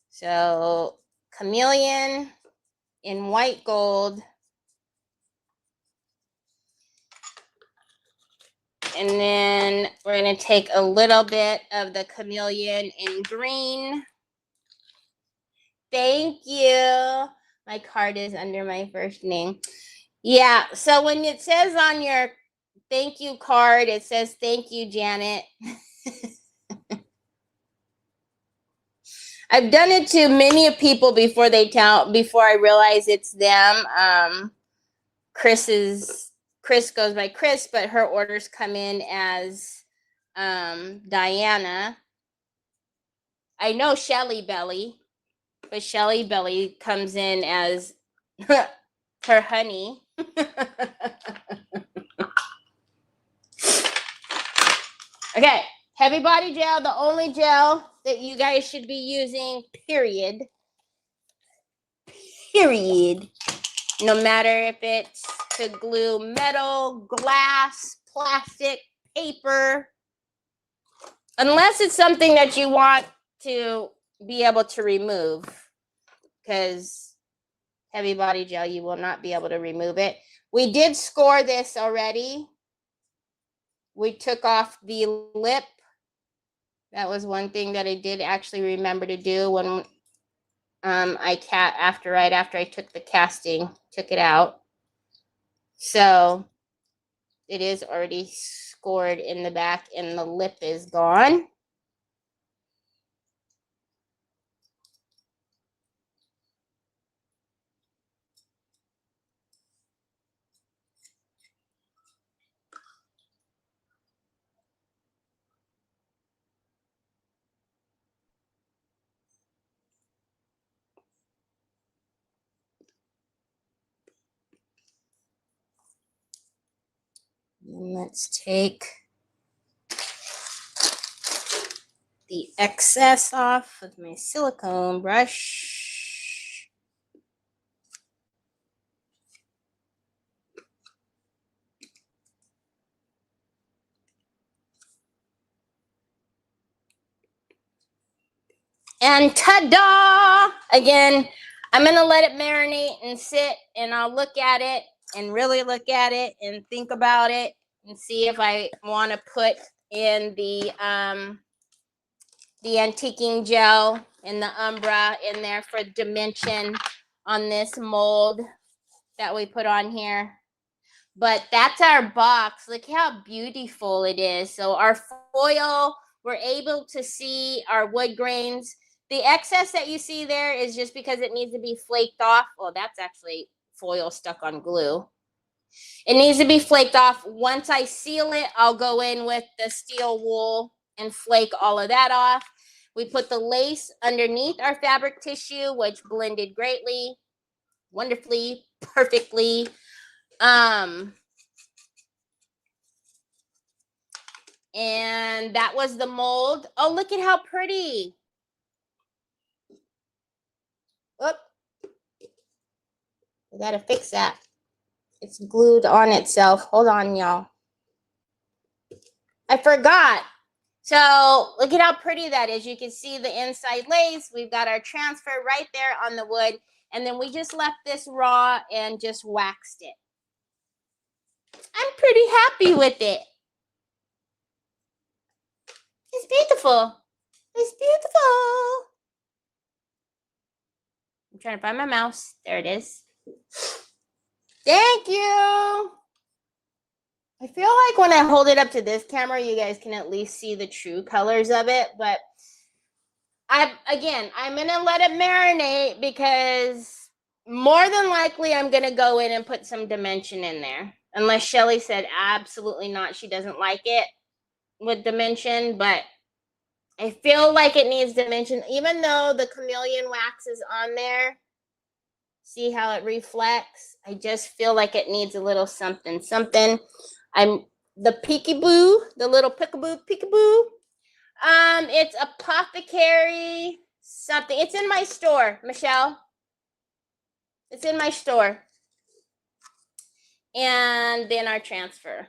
So Chameleon in white gold. And then we're going to take a little bit of the Chameleon in green. Thank you. My card is under my first name. Yeah, so when it says on your thank you card, it says thank you, Janet. I've done it to many people before I realize it's them. Chris goes by Chris, but her orders come in as Diana. I know Shelly Belly, but Shelly Belly comes in as her honey. Okay, heavy body gel, the only gel that you guys should be using, period. Period. No matter if it's to glue metal, glass, plastic, paper, unless it's something that you want to be able to remove, because heavy body gel, you will not be able to remove it. We did score this already. We took off the lip. That was one thing that I did actually remember to do when right after I took the casting, took it out. So it is already scored in the back and the lip is gone. And let's take the excess off with my silicone brush. And ta-da! Again, I'm going to let it marinate and sit, and I'll look at it and really look at it and think about it and see if I want to put in the antiquing gel and the Umbra in there for dimension on this mold that we put on here. But that's our box. Look how beautiful it is. So our foil, we're able to see our wood grains. The excess that you see there is just because it needs to be flaked off. Well, that's actually foil stuck on glue. It needs to be flaked off. Once I seal it, I'll go in with the steel wool and flake all of that off. We put the lace underneath our fabric tissue, which blended greatly, wonderfully, perfectly. And that was the mold. Oh, look at how pretty. Oop. I gotta fix that. It's glued on itself. Hold on, y'all. I forgot. So look at how pretty that is. You can see the inside lace. We've got our transfer right there on the wood. And then we just left this raw and just waxed it. I'm pretty happy with it. It's beautiful. It's beautiful. I'm trying to find my mouse. There it is. Thank you. I feel like when I hold it up to this camera, you guys can at least see the true colors of it. But I'm gonna let it marinate because more than likely I'm gonna go in and put some dimension in there. Unless Shelly said absolutely not, she doesn't like it with dimension, but I feel like it needs dimension, even though the chameleon wax is on there. See how it reflects? I just feel like it needs a little something. I'm the peekaboo, the little peekaboo. It's Apothecary something. It's in my store, Michelle. It's in my store. And then our transfer.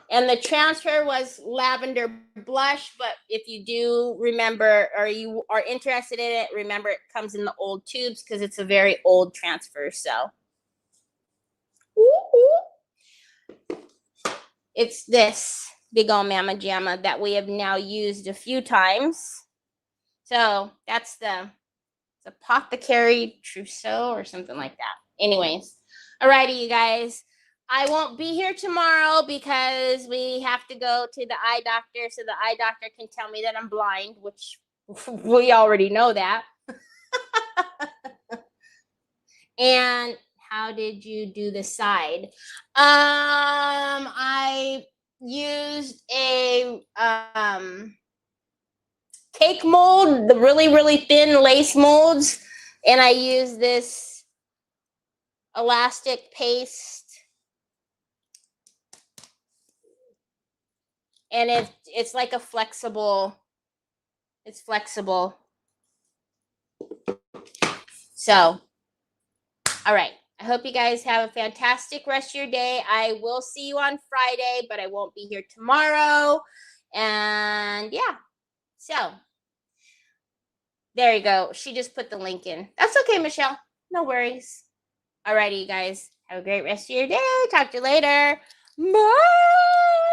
And the transfer was lavender blush, but if you do remember or you are interested in it, remember it comes in the old tubes because it's a very old transfer. So it's this big old Mama Jamma that we have now used a few times. So that's the Apothecary Trousseau or something like that. Anyways, alrighty, you guys. I won't be here tomorrow because we have to go to the eye doctor so the eye doctor can tell me that I'm blind, which we already know that. And how did you do the side? I used a cake mold, the really, really thin lace molds, and I used this elastic paste. And it's like a flexible, it's flexible. So, all right. I hope you guys have a fantastic rest of your day. I will see you on Friday, but I won't be here tomorrow. And yeah, so there you go. She just put the link in. That's okay, Michelle. No worries. All righty, you guys. Have a great rest of your day. Talk to you later. Bye.